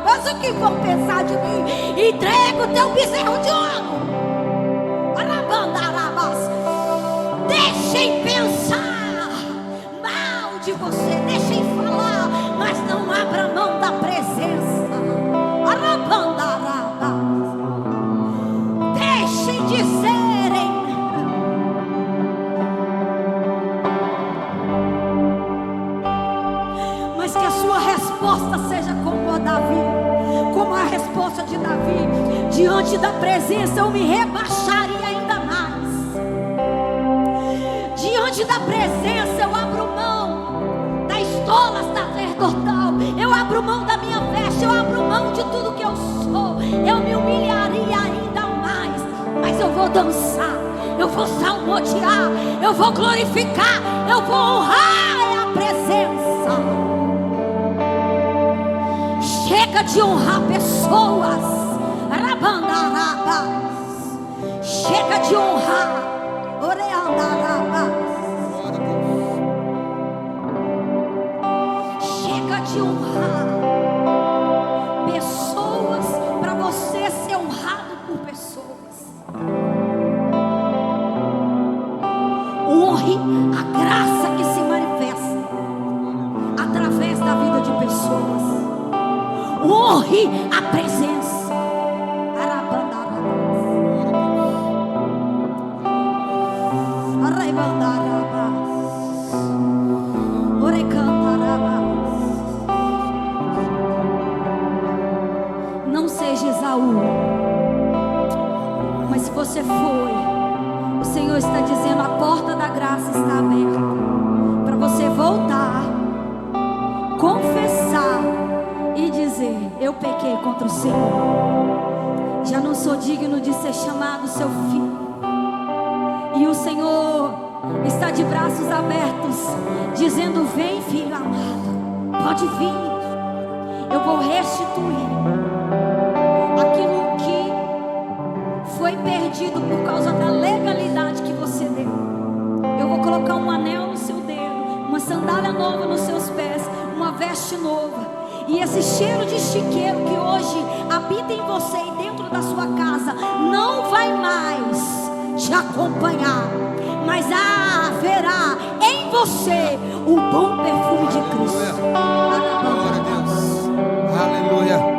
Mas o que vão pensar de mim? Entrega o teu bezerro de ouro. Deixem pensar mal de você, deixem falar, mas não abra mão da presença. Deixem dizerem. Mas que a sua resposta seja como a Davi, como a resposta de Davi. Diante da presença eu me rebaixaria ainda mais. Diante da presença eu abro mão da estola sacerdotal, eu abro mão da minha veste, eu abro mão de tudo que eu sou. Eu me humilharia ainda mais, mas eu vou dançar, eu vou salmodiar, eu vou glorificar, eu vou honrar a presença. Chega de honrar pessoas. Chega de honrar. Chega de honrar pessoas para você ser honrado por pessoas. Honre a graça que se manifesta através da vida de pessoas. Honre a presença. Não seja Esaú, mas se você foi, o Senhor está dizendo: a porta da graça está aberta para você voltar, confessar e dizer: eu pequei contra o Senhor, já não sou digno de ser chamado seu filho. E o Senhor está de braços abertos, dizendo: vem, filho amado, pode vir, eu vou restituir aquilo que foi perdido por causa da legalidade que você deu. Eu vou colocar um anel no seu dedo, uma sandália nova nos seus pés, uma veste nova. E esse cheiro de chiqueiro que hoje habita em você e dentro da sua casa não vai mais te acompanhar, mas haverá em você o bom perfume de Cristo. Glória a Deus. Aleluia.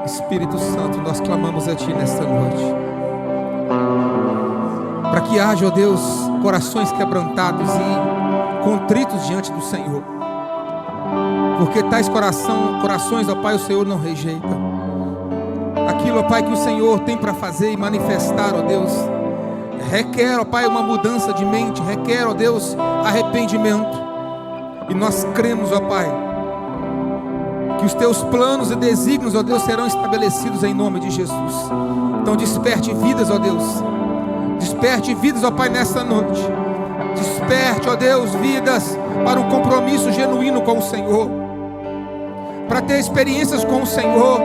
Espírito Santo, nós clamamos a Ti nesta noite, para que haja, ó Deus, corações quebrantados e contritos diante do Senhor, porque tais corações, ó Pai, o Senhor não rejeita. Aquilo, ó Pai, que o Senhor tem para fazer e manifestar, ó Deus, requer, ó Pai, uma mudança de mente, requer, ó Deus, arrependimento. E nós cremos, ó Pai, que os Teus planos e desígnios, ó Deus, serão estabelecidos em nome de Jesus. Então desperte vidas, ó Deus, desperte vidas, ó Pai, nesta noite. Desperte, ó Deus, vidas para um compromisso genuíno com o Senhor, para ter experiências com o Senhor,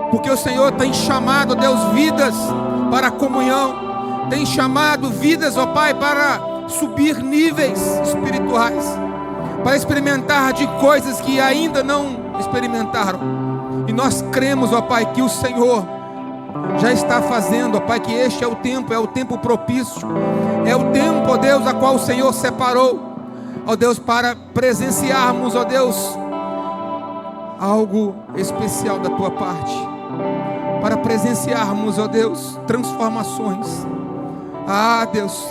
porque o Senhor tem chamado, ó Deus, vidas para a comunhão, tem chamado vidas, ó Pai, para subir níveis espirituais, para experimentar de coisas que ainda não experimentaram. E nós cremos, ó Pai, que o Senhor já está fazendo, ó Pai, que este é o tempo propício, é o tempo, ó Deus, a qual o Senhor separou, ó Deus, para presenciarmos, ó Deus, algo especial da Tua parte. para presenciarmos, ó Deus, transformações. Ah, Deus,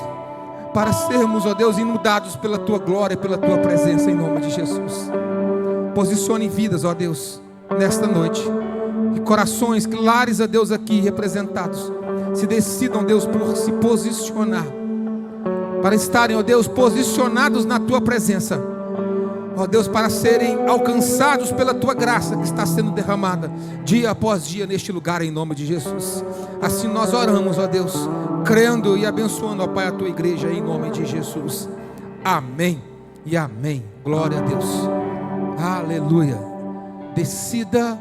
para sermos, ó Deus, inundados pela Tua glória, pela Tua presença, em nome de Jesus. Posicione vidas, ó Deus, nesta noite. Que corações, que lares, ó Deus, aqui representados, se decidam, Deus, por se posicionar, para estarem, ó Deus, posicionados na Tua presença, ó Deus, para serem alcançados pela Tua graça que está sendo derramada dia após dia neste lugar, em nome de Jesus. Assim nós oramos, ó Deus, crendo e abençoando, ó Pai, a Tua igreja, em nome de Jesus. Amém e amém. Glória a Deus. Aleluia. Decida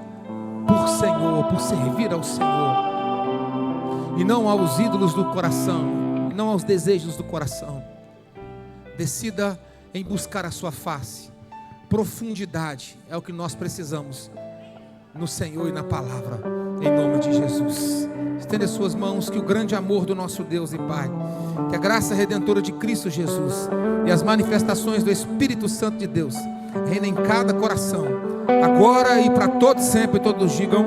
por Senhor, por servir ao Senhor, e não aos ídolos do coração, e não aos desejos do coração. Decida em buscar a sua face. Profundidade é o que nós precisamos no Senhor e na palavra, em nome de Jesus. Estenda as suas mãos, que o grande amor do nosso Deus e Pai, que a graça redentora de Cristo Jesus e as manifestações do Espírito Santo de Deus reina em cada coração, agora e para todos sempre. Todos digam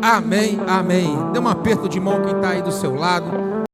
amém, amém. Dê um aperto de mão quem está aí do seu lado.